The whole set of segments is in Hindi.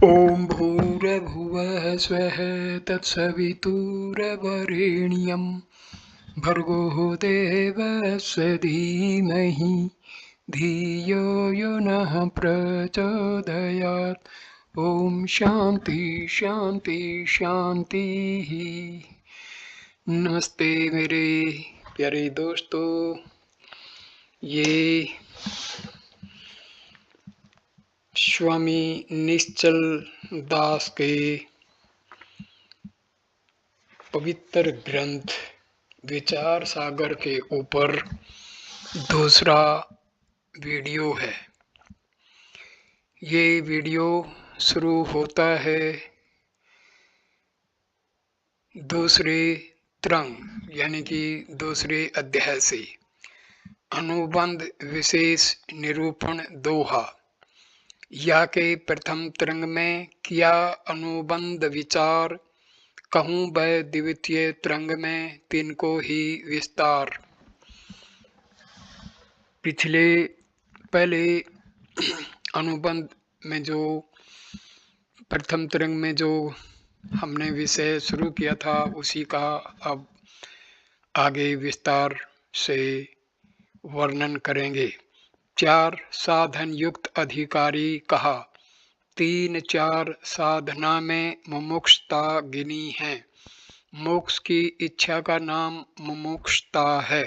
ॐ भूर्भुवः स्वः तत्सवितुर्वरेण्यं भर्गो देवस्य धीमहि धियो यो नः प्रचोदयात्। ॐ शान्ति शान्ति शान्तिः। नमस्ते मेरे प्यारे दोस्तों, ये स्वामी निश्चल दास के पवित्र ग्रंथ विचार सागर के ऊपर दूसरा वीडियो है। ये वीडियो शुरू होता है दूसरे तरंग यानी कि दूसरे अध्याय से। अनुबंध विशेष निरूपण दोहा। या के प्रथम तरंग में किया अनुबंध विचार, कहूँ वह द्वितीय तरंग में तिनको ही विस्तार। पहले अनुबंध में जो प्रथम तरंग में जो हमने विषय शुरू किया था उसी का अब आगे विस्तार से वर्णन करेंगे। 4 साधन युक्त अधिकारी कहा। 3-4 साधना में मुमुक्षुता गिनी है। मोक्ष की इच्छा का नाम मुमुक्षुता है।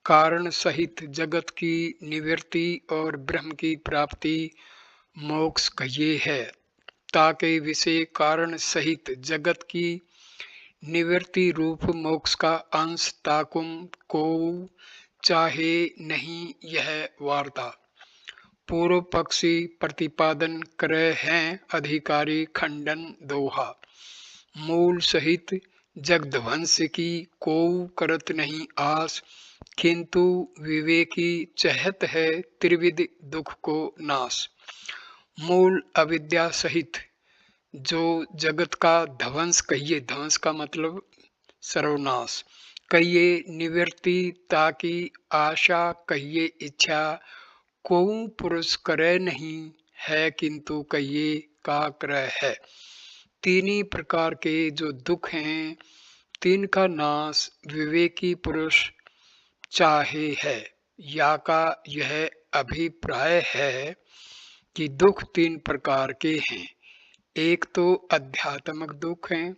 कारण सहित जगत की निवृत्ति और ब्रह्म की प्राप्ति मोक्ष कहिए है। ताके विषय कारण सहित जगत की निवृत्ति रूप मोक्ष का अंश ताकुम को चाहे नहीं यह वार्ता। पूर्व पक्षी प्रतिपादन करे हैं अधिकारी खंडन दोहा। मूल सहित जगध्वंस की को करत नहीं आस, किंतु विवेकी चहत है त्रिविध दुख को नाश। मूल अविद्या सहित जो जगत का ध्वंस कहिए, ध्वंस का मतलब सर्वनाश कहिए, निवृत्ति ताकि आशा कहिए इच्छा, को पुरुष करे नहीं है किंतु कहिए का करे है। तीन प्रकार के जो दुख हैं तीन का नाश विवेकी पुरुष चाहे है। या का यह अभिप्राय है कि दुख 3 प्रकार के हैं। एक तो आध्यात्मिक दुख है,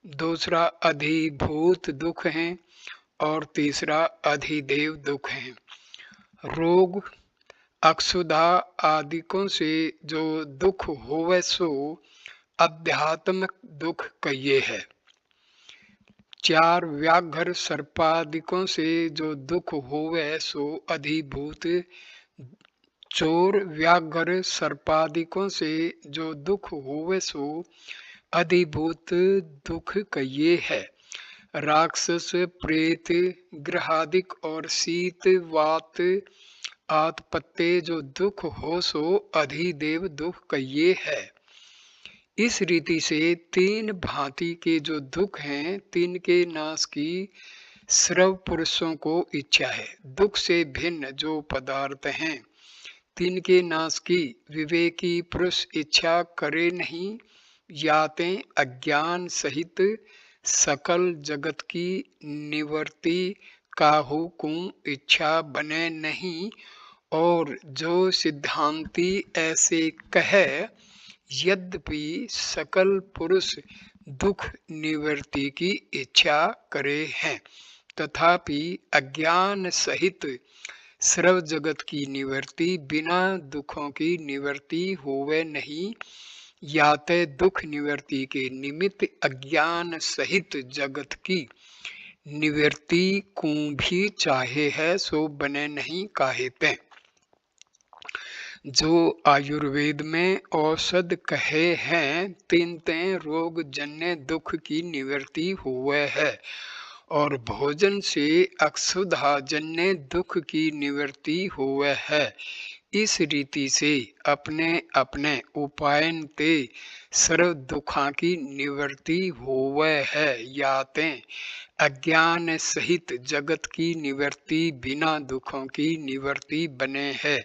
दूसरा अधिभूत दुख है और तीसरा अधिदेव दुख है। रोग अक्षुधा आदिकों से जो दुख होवे सो आध्यात्मिक दुख कहिए है। 4 व्याघ्र सर्पादिकों से जो दुख होवे सो अधिभूत। चोर व्याघ्र सर्पादिकों से जो दुख होवे सो अधिभूत दुख कहिए है। राक्षस प्रेत ग्रहादिक और शीत वात आतपत्ते जो दुख हो सो अधिदेव दुख कहिए है। इस रीति से 3 भांति के जो दुख हैं तीन के नाश की सर्व पुरुषों को इच्छा है। दुख से भिन्न जो पदार्थ हैं तीन के नाश की विवेकी पुरुष इच्छा करे नहीं। याते अज्ञान सहित सकल जगत की निवृत्ति काहू को इच्छा बने नहीं। और जो सिद्धांती ऐसे कहे, यद्यपि सकल पुरुष दुख निवृत्ति की इच्छा करे हैं, तथापि अज्ञान सहित सर्व जगत की निवृत्ति बिना दुखों की निवृत्ति होवे नहीं। याते दुख निवृत्ति के निमित्त अज्ञान सहित जगत की निवृत्ति को भी चाहे है सो बने नहीं काहेते। जो आयुर्वेद में औषध कहे हैं तीनते रोग जन्य दुख की निवृत्ति हुए है और भोजन से अक्षुधा जन्य दुख की निवृत्ति हुए है। इस रीति से अपने अपने उपायन ते सर्व दुखा की निवृत्ति होवे है। याते अज्ञान सहित जगत की निवृत्ति बिना दुखों की निवृत्ति बने है।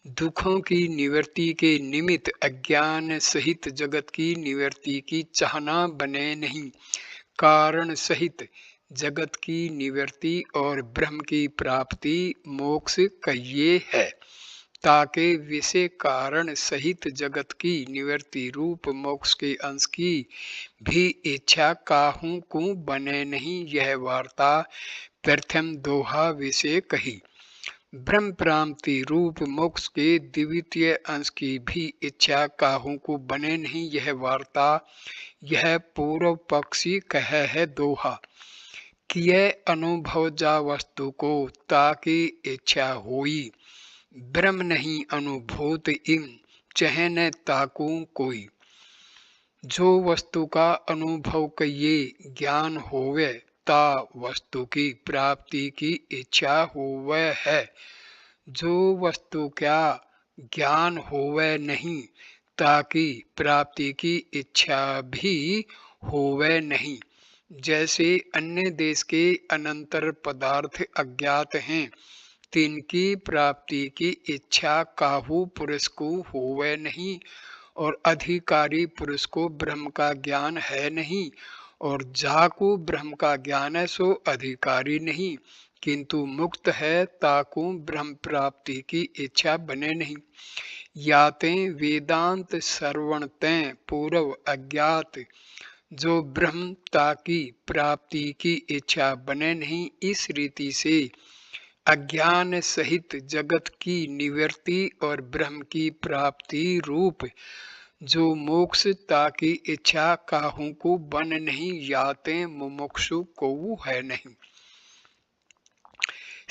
दुखों की निवृत्ति के निमित्त अज्ञान सहित जगत की निवृत्ति की चाहना बने नहीं। कारण सहित जगत की निवृत्ति और ब्रह्म की प्राप्ति मोक्ष कहिए है, ताकि विषय कारण सहित जगत की निवृत्ति रूप मोक्ष के अंश की भी इच्छा काहू को बने नहीं। यह वार्ता प्रथम दोहा विषय कही। ब्रह्म प्राप्ति रूप मोक्ष के द्वितीय अंश की भी इच्छा काहू को बने नहीं। यह वार्ता यह पूर्व पक्षी कह है दोहा। किए अनुभव जा वस्तु को ताकि इच्छा होई, ब्रह्म नहीं अनुभूत इम चह न ताकू कोई। जो वस्तु का अनुभव कहिए ज्ञान होवे ता वस्तु की प्राप्ति की इच्छा होवे है। जो वस्तु क्या ज्ञान होवे नहीं ताकि प्राप्ति की इच्छा भी होवे नहीं। जैसे अन्य देश के अनंतर पदार्थ अज्ञात हैं, तिनकी प्राप्ति की इच्छा काहू पुरुष को होवे नहीं, और अधिकारी पुरुष को ब्रह्म का ज्ञान है नहीं, और जाको ब्रह्म का ज्ञान है सो अधिकारी नहीं, किंतु मुक्त है ताको ब्रह्म प्राप्ति की इच्छा बने नहीं। याते वेदांत श्रवण तें पूर्व अज्ञात जो ब्रह्मता की प्राप्ति की इच्छा बने नहीं। इस रीति से अज्ञान सहित जगत की निवृत्ति और ब्रह्म की प्राप्ति रूप जो मोक्षता की इच्छा काहू को बन नहीं, याते मुमुक्षु को है नहीं।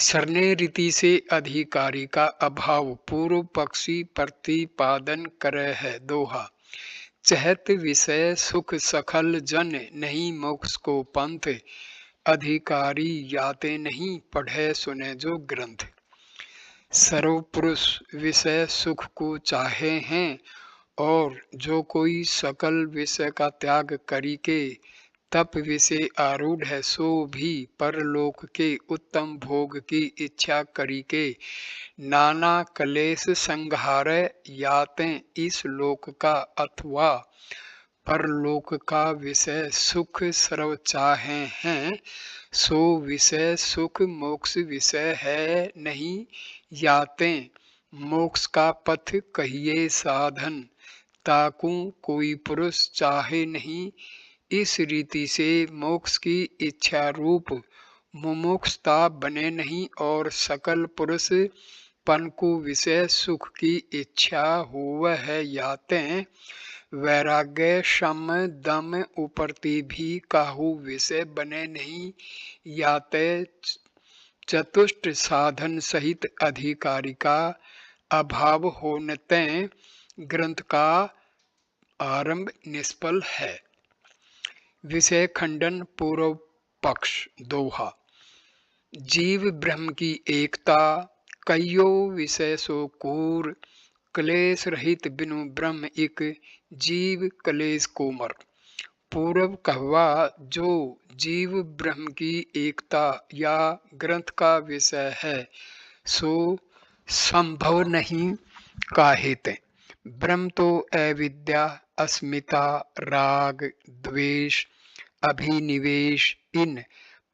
सरने रीति से अधिकारी का अभाव पूर्व पक्षी प्रतिपादन करे है दोहा। चहत विषय सुख सखल जन नहीं मोक्ष को पंथ, अधिकारी याते नहीं पढ़े सुने जो ग्रंथ। सर्व पुरुष विषय सुख को चाहे हैं, और जो कोई सकल विषय का त्याग करी के तप विषय आरूढ़ है सो भी परलोक के उत्तम भोग की इच्छा करी के नाना कलेश संहार याते इस लोक का अथवा परलोक का विषय सुख सर्व चाहे हैं, सो विषय सुख मोक्ष विषय है नहीं। याते मोक्ष का पथ कहिए साधन ताकू कोई पुरुष चाहे नहीं। इस रीति से मोक्ष की इच्छा रूप मुमुक्षता बने नहीं, और सकल पुरुष पन को विषय सुख की इच्छा हुआ है। याते वैराग्य शम दम उपरति भी काहू विषय बने नहीं। याते चतुष्ट साधन सहित अधिकारी का अभाव होने ग्रंथ का आरंभ निष्फल है। विषय खंडन पूर्व पक्ष दोहा। जीव ब्रह्म की एकता कईयो विषय सो कूर, क्लेश रहित बिनु ब्रह्म एक जीव क्लेश कोमर। पूर्व कहवा जो जीव ब्रह्म की एकता या ग्रंथ का विषय है सो संभव नहीं काहेते। ब्रह्म तो अविद्या अस्मिता राग द्वेष अभिनिवेश इन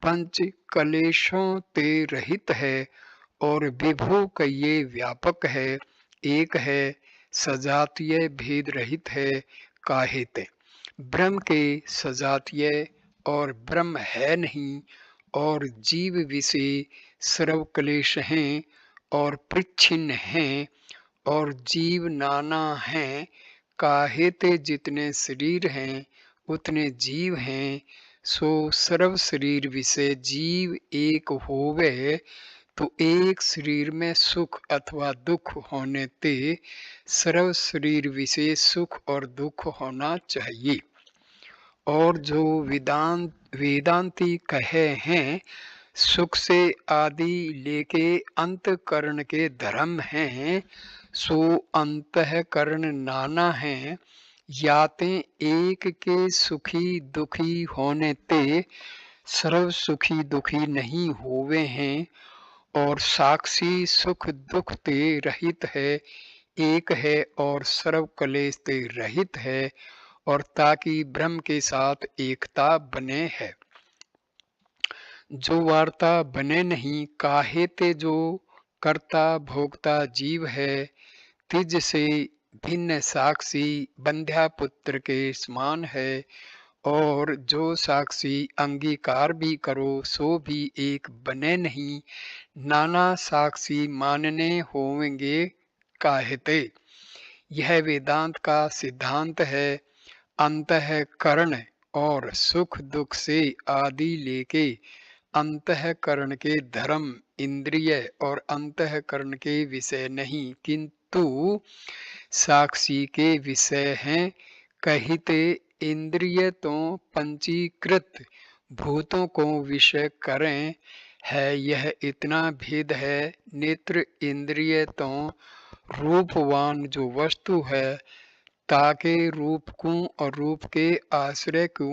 पंच कलेशों ते रहित है, और विभु का ये व्यापक है, एक है सजातीय भेद रहित है काहेते। ब्रह्म के सजातीय और ब्रह्म है नहीं, और जीव विषय सर्व क्लेश हैं और परिच्छिन्न हैं, और जीव नाना हैं काहेते। जितने शरीर हैं उतने जीव हैं, सो सर्व शरीर विषय जीव एक होवे, तो एक शरीर में सुख अथवा दुख होने ते सर्व शरीर विषय सुख और दुख होना चाहिए। और जो वेदांती कहे हैं सुख से आदि लेके अंतकरण के धर्म हैं, सो अंतःकरण नाना हैं। याते एक के सुखी दुखी होने ते सर्व सुखी दुखी नहीं होवे हैं, और साक्षी सुख दुख ते रहित है, एक है और सर्व कलेश ते रहित है, और ताकि ब्रह्म के साथ एकता बने है। जो वार्ता बने नहीं, काहे ते जो कर्ता भोक्ता जीव है, तिज से भिन्न साक्षी बंध्या पुत्र के समान है। और जो साक्षी अंगीकार भी करो सो भी एक बने नहीं, नाना साक्षी मानने होंगे काहेते। यह वेदांत का सिद्धांत है। अंतःकरण और सुख दुख से आदि लेके अंतःकरण के धर्म इंद्रिय और अंतःकरण के विषय नहीं, किंतु साक्षी के विषय हैं। कहिते इंद्रिय तो पंचीकृत भूतों को विषय करें है, यह इतना भेद है। नेत्र इंद्रिय तो रूपवान जो वस्तु है, ताके रूप को और रूप के आश्रय को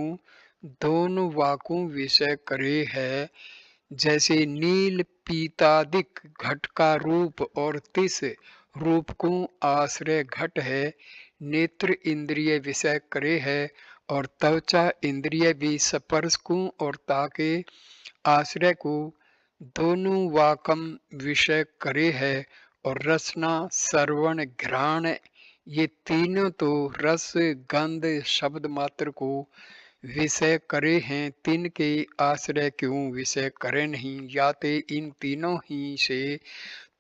दोनों वाकों विषय करे है। जैसे नील पीतादिक घट का रूप और तिस रूप को आश्रय घट है, नेत्र इंद्रिय विषय करे है, और त्वचा इंद्रिय भी स्पर्श को और ताके आश्रय को दोनों वाकम विषय करे है। और रसना श्रवण घ्राण ये तीनों तो रस गंध शब्द मात्र को विषय करे हैं, तीन के आश्रय क्यों विषय करे नहीं। याते इन तीनों ही से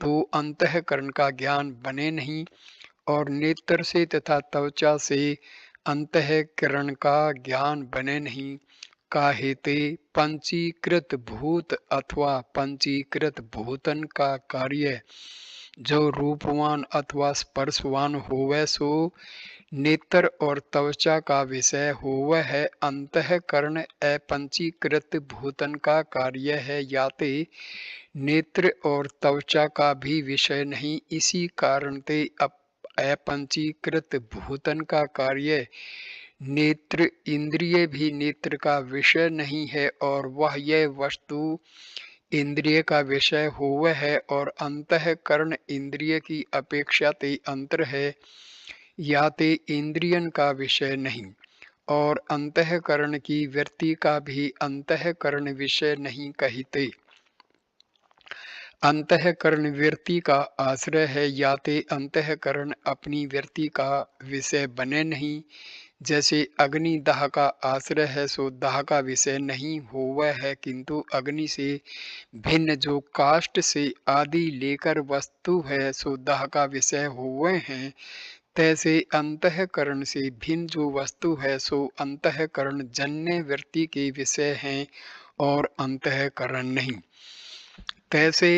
तो अंतःकरण का ज्ञान बने नहीं, और नेत्र से तथा त्वचा से अंतःकरण का ज्ञान बने नहीं। काहेते पंचीकृत भूत अथवा पंचीकृत भूतन का कार्य जो रूपवान अथवा स्पर्शवान होवे सो नेत्र और त्वचा का विषय होवे है। अंतःकरण अपंचीकृत भूतन का कार्य है, याते नेत्र और त्वचा का भी विषय नहीं। इसी कारण ते अपंचीकृत भूतन का कार्य नेत्र इंद्रिय भी नेत्र का विषय नहीं है, और वह यह वस्तु इंद्रिय का विषय होवे है। और अंतःकरण इंद्रिय की अपेक्षा ते अंतर है, या ते इंद्रियन का विषय नहीं, और अंतःकरण की वृत्ति का भी अंतःकरण विषय नहीं कहिते। अंतःकरण वृत्ति का आश्रय है, याते अंतःकरण अपनी वृत्ति का विषय बने नहीं। जैसे अग्नि दाह का आश्रय है सो दाह का विषय नहीं होवे है, किंतु अग्नि से भिन्न जो काष्ठ से आदि लेकर वस्तु है सो दाह का विषय होवे हैं। तैसे अंतःकरण से भिन्न जो वस्तु है सो अंतःकरण जन्य वृत्ति के विषय हैं, और अंतःकरण नहीं। तैसे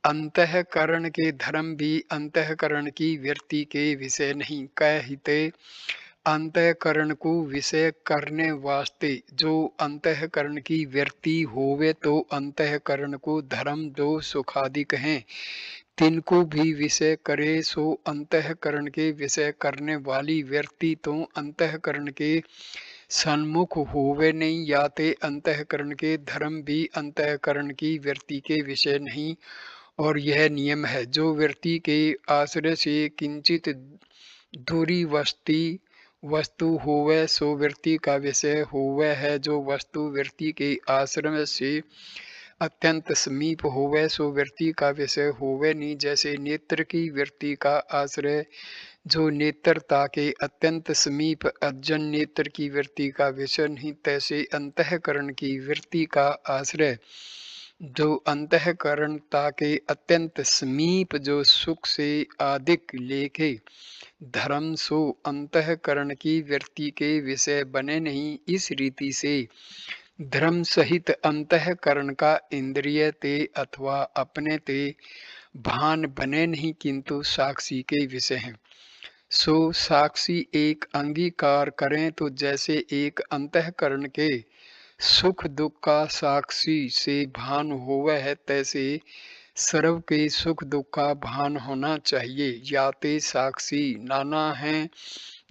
अंतःकरण के धर्म भी अंतःकरण की वृत्ति के विषय नहीं। कहते अंतःकरण को विषय करने वास्ते जो अंतःकरण की वृत्ति होवे, तो अंतःकरण को धर्म जो सुखादिक हैं तिनको भी विषय करे, सो अंतःकरण के विषय करने वाली वृत्ति तो अंतःकरण के सन्मुख होवे नहीं। याते अंतःकरण के धर्म भी अंतःकरण की वृत्ति के विषय नहीं। और यह नियम है, जो वृत्ति के आश्रय से किंचित दूरी वस्तु होवे सो वृत्ति का विषय होवे है। जो वस्तु वृत्ति के आश्रय से अत्यंत समीप होवे सो वृत्ति का विषय होवे नहीं। जैसे नेत्र की वृत्ति का आश्रय जो नेत्रता के अत्यंत समीप अज्जन नेत्र की वृत्ति का विषय नहीं, तैसे अंतःकरण की वृत्ति का आश्रय जो अंतःकरणता के अत्यंत समीप जो सुख से आदिक लेके धर्म सो अंतःकरण की वृत्ति के विषय बने नहीं। इस रीति से धर्म सहित अंतःकरण का इंद्रिय ते अथवा अपने ते भान बने नहीं, किंतु साक्षी के विषय हैं। सो साक्षी एक अंगीकार करें तो जैसे एक अंतःकरण के सुख दुख का साक्षी से भान होवे है, तैसे सर्व के सुख दुख का भान होना चाहिए। याते साक्षी नाना हैं,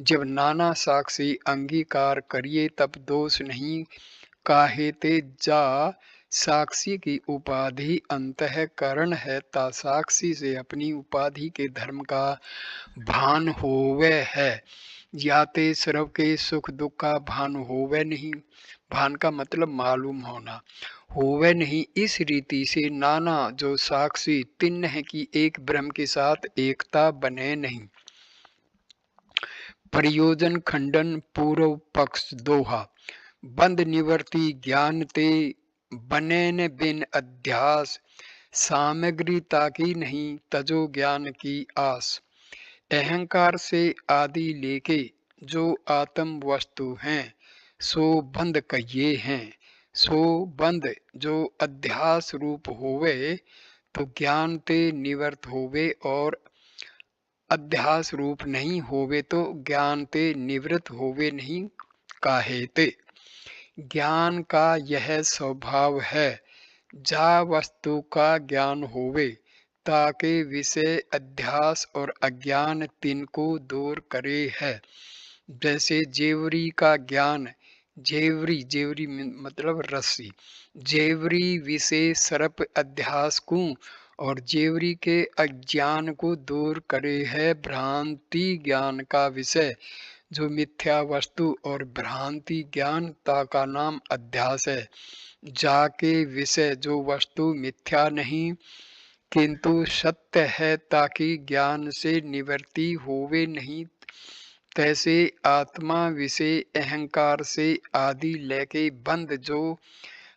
जब नाना साक्षी अंगीकार करिए तब दोष नहीं। काहेते जा साक्षी की उपाधि अंतःकरण है, ता साक्षी से अपनी उपाधि के धर्म का भान होवे है। याते सर्व के सुख दुख का भान होवे नहीं, भान का मतलब मालूम होना, होवे नहीं। इस रीति से नाना जो साक्षी तिन्न है कि एक ब्रह्म के साथ एकता बने नहीं। प्रयोजन खंडन पूर्व पक्ष दोहा। बंद निवर्ति ज्ञान ते बने न बिन अध्यास, सामग्री ताकी नहीं तजो ज्ञान की आस। अहंकार से आदि लेके जो आत्म वस्तु हैं, सो बंद कहिए हैं। सो बंद जो अध्यास रूप होवे, तो ज्ञान ते निवर्त होवे, और अध्यास रूप नहीं होवे तो ज्ञान ते निवृत्त होवे नहीं काहेते। ज्ञान का यह स्वभाव है, जा वस्तु का ज्ञान होवे, ताके विषय अध्यास और अज्ञान तिनको दूर करे है। जैसे जेवरी का ज्ञान, जेवरी जेवरी मतलब रस्सी, जेवरी विषय सर्प अध्यास को और जेवरी के अज्ञान को दूर करे है। भ्रांति ज्ञान का विषय जो मिथ्या वस्तु और भ्रांति ज्ञान ता का नाम अध्यास है। जाके विषय जो वस्तु मिथ्या नहीं किंतु सत्य है, ताकि ज्ञान से निवृत्ति होवे नहीं। तैसे आत्मा विषय अहंकार से आदि लेके बंद जो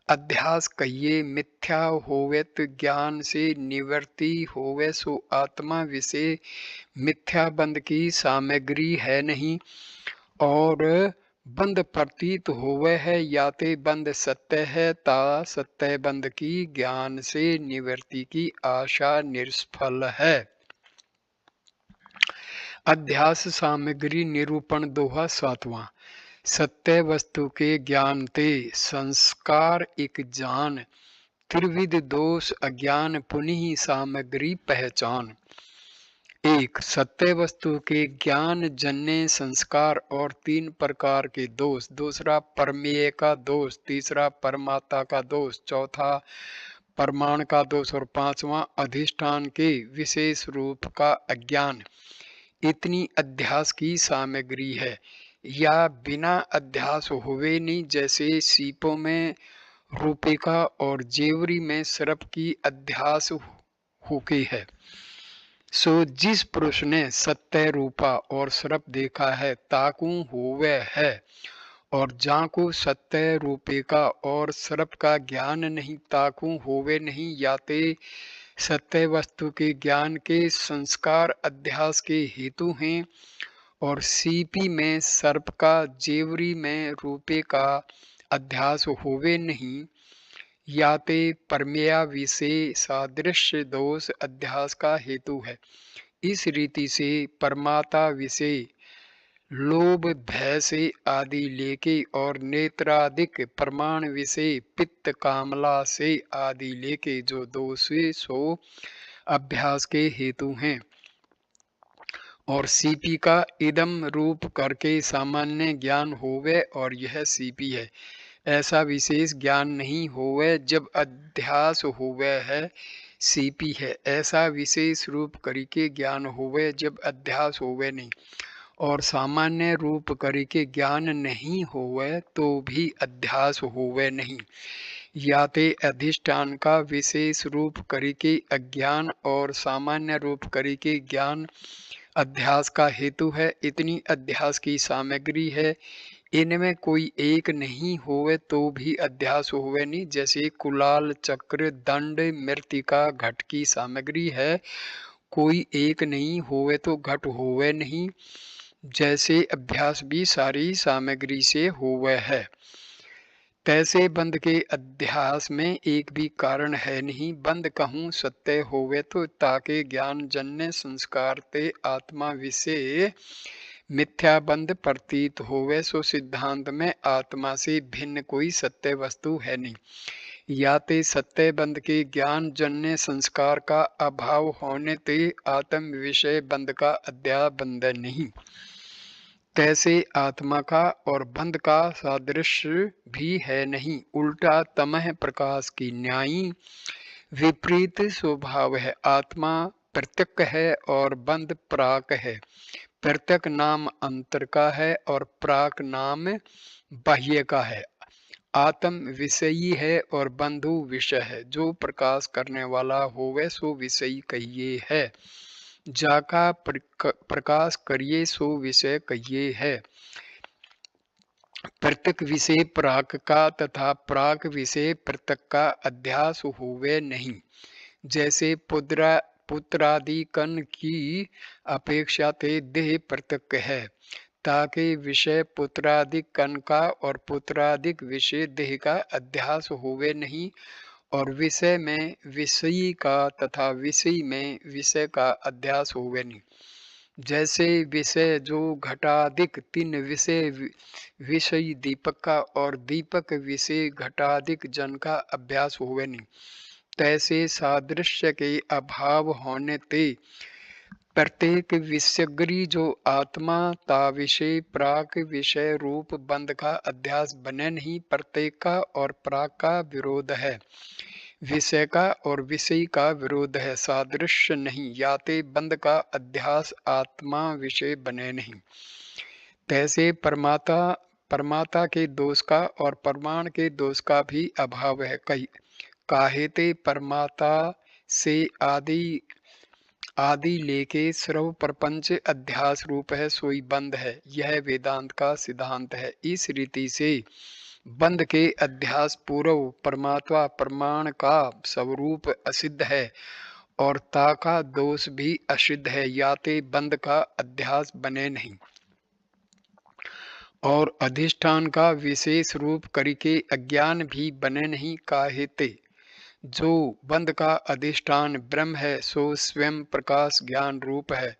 अध्यास कहिए मिथ्या होवे, तो ज्ञान से निवृत्ति होवे। सो आत्मा विषय मिथ्या बंद की सामग्री है नहीं, और बंद प्रतीत होवे है। याते बंद सत्य है, ता सत्य बंद की ज्ञान से निवृत्ति की आशा निष्फल है। अध्यास सामग्री निरूपण दोहा सातवां। सत्य वस्तु के ज्ञान ते संस्कार एक जान, त्रिविध दोष अज्ञान पुनि सामग्री पहचान। एक, सत्य वस्तु के ज्ञान जन्य संस्कार और तीन प्रकार के दोष। दूसरा परमेय का दोष, तीसरा परमात्मा का दोष, चौथा प्रमाण का दोष, और पांचवा अधिष्ठान के विशेष रूप का अज्ञान। इतनी अध्यास की सामग्री है, या बिना अध्यास हुए नहीं। जैसे सीपों में रुपये का और जेवरी में सर्प की अध्यास होके है। सो जिस पुरुष ने सत्य रूपा और सर्प देखा है, ताकू होवे है। और जाको सत्य रूपे का और सर्प का ज्ञान नहीं, ताकू होवे नहीं। याते सत्य वस्तु के ज्ञान के संस्कार अध्यास के हेतु हैं, और सीपी में सर्प का जेवरी में रूपे का अध्यास होवे नहीं। याते परमेया विषय सादृश्य दोष अध्यास का हेतु है। इस रीति से परमाता विषय लोभ भय से आदि लेके और नेत्रादिक प्रमाण विषय पित्त कामला से आदि लेके जो दोष सो अभ्यास के हेतु हैं। और सीपी का इदम रूप करके सामान्य ज्ञान होवे, और यह सीपी है, ऐसा विशेष ज्ञान नहीं होवे। जब अध्यास होवे है, सीपी है, ऐसा विशेष रूप करके ज्ञान होवे जब अध्यास होवे नहीं। और सामान्य रूप करके ज्ञान नहीं होवे तो भी अध्यास होवे नहीं। याते अधिष्ठान का विशेष रूप करके अज्ञान और सामान्य रूप करके ज्ञान अध्यास का हेतु है। इतनी अध्यास की सामग्री है, इनमें कोई एक नहीं होवे तो भी अध्यास होवे नहीं। जैसे कुलाल चक्र दंड मृत्तिका घट की सामग्री है, कोई एक नहीं होवे तो घट होवे नहीं। जैसे अभ्यास भी सारी सामग्री से होवे है, तैसे बंद के अध्यास में एक भी कारण है नहीं। बंद कहूँ सत्य होवे तो ताके ज्ञान जन्य संस्कार ते आत्मा विषय मिथ्या बंद प्रतीत होवे। सो सिद्धांत में आत्मा से भिन्न कोई सत्य वस्तु है नहीं। याते सत्य बंद के ज्ञान जन्य संस्कार का अभाव होने ते आत्म विषय बंद का अध्या बंद नहीं। तैसे आत्मा का और बंध का सादृश्य भी है नहीं। उल्टा तमह प्रकाश की न्यायी विपरीत स्वभाव है। आत्मा प्रत्यक है और बंध प्राक है। प्रत्यक नाम अंतर का है और प्राक नाम बाह्य का है। आत्म विषयी है और बंधु विषय है। जो प्रकाश करने वाला होवे सो विषयी कहिए है। जाका प्रकाश करिए सो विषय कहिए है। प्रत्यक विषय प्राक का तथा प्राक विषय प्रत्यक का अध्यास हुए नहीं। जैसे पुत्रादि कण की अपेक्षा ते देह प्रत्यक है, ताकि विषय पुत्रादि कण का और पुत्रादिक विषय देह का अध्यास हुए नहीं, और विषय में विषयी का तथा विषय में विषय का अध्यास हुए नहीं। जैसे विषय जो घटादिक तीन विषय विषयी दीपक का और दीपक विषय घटादिक जन का अभ्यास हुए नहीं, तैसे सादृश्य के अभाव होने ते प्रत्येक विषयग्री जो आत्मा ता विषय प्राक विषय रूप बंध का अध्यास बने नहीं। प्रत्येक का और प्राक का विरोध है, विषय का और विषय का विरोध है, सादृश्य नहीं। याते बंध का अध्यास आत्मा विषय बने नहीं। तैसे परमाता के दोष का और प्रमाण के दोष का भी अभाव है। काहेते परमाता से आदि लेके सर्व प्रपंच अध्यास रूप है, सोई बंध है। यह वेदांत का सिद्धांत है। इस रीति से बंध के अध्यास पूर्व परमात्मा प्रमाण का स्वरूप असिद्ध है और ता का दोष भी असिद्ध है। याते बंध का अध्यास बने नहीं और अधिष्ठान का विशेष रूप करके अज्ञान भी बने नहीं। काहेते जो बंध का अधिष्ठान ब्रह्म है सो स्वयं प्रकाश ज्ञान रूप है।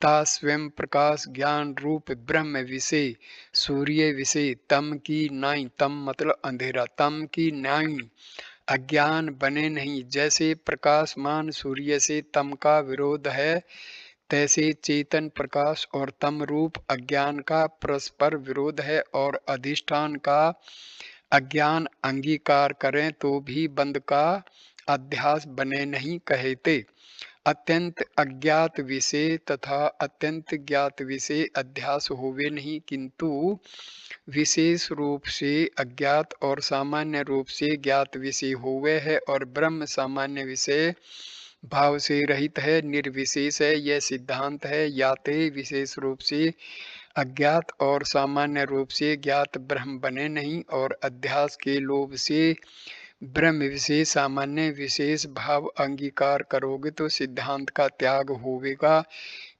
ता स्वयं प्रकाश ज्ञान रूप ब्रह्म विषय सूर्य विषय तम की नाई, तम मतलब अंधेरा, तम की नाई अज्ञान बने नहीं। जैसे प्रकाशमान सूर्य से तम का विरोध है, तैसे चेतन प्रकाश और तम रूप अज्ञान का परस्पर विरोध है। और अधिष्ठान का अज्ञान अंगीकार करें तो भी बंध का अध्यास बने नहीं। कहते अत्यंत अज्ञात विषय तथा अत्यंत ज्ञात विषय अध्यास होवे नहीं, किंतु विशेष रूप से अज्ञात और सामान्य रूप से ज्ञात विषय होवे है। और ब्रह्म सामान्य विषय भाव से रहित है, निर्विशेष है। यह सिद्धांत है। याते विशेष रूप से अज्ञात और सामान्य रूप से ज्ञात ब्रह्म बने नहीं, और अध्यास के लोभ से ब्रह्म विशेष सामान्य विशेष भाव अंगीकार करोगे तो सिद्धांत का त्याग होवेगा।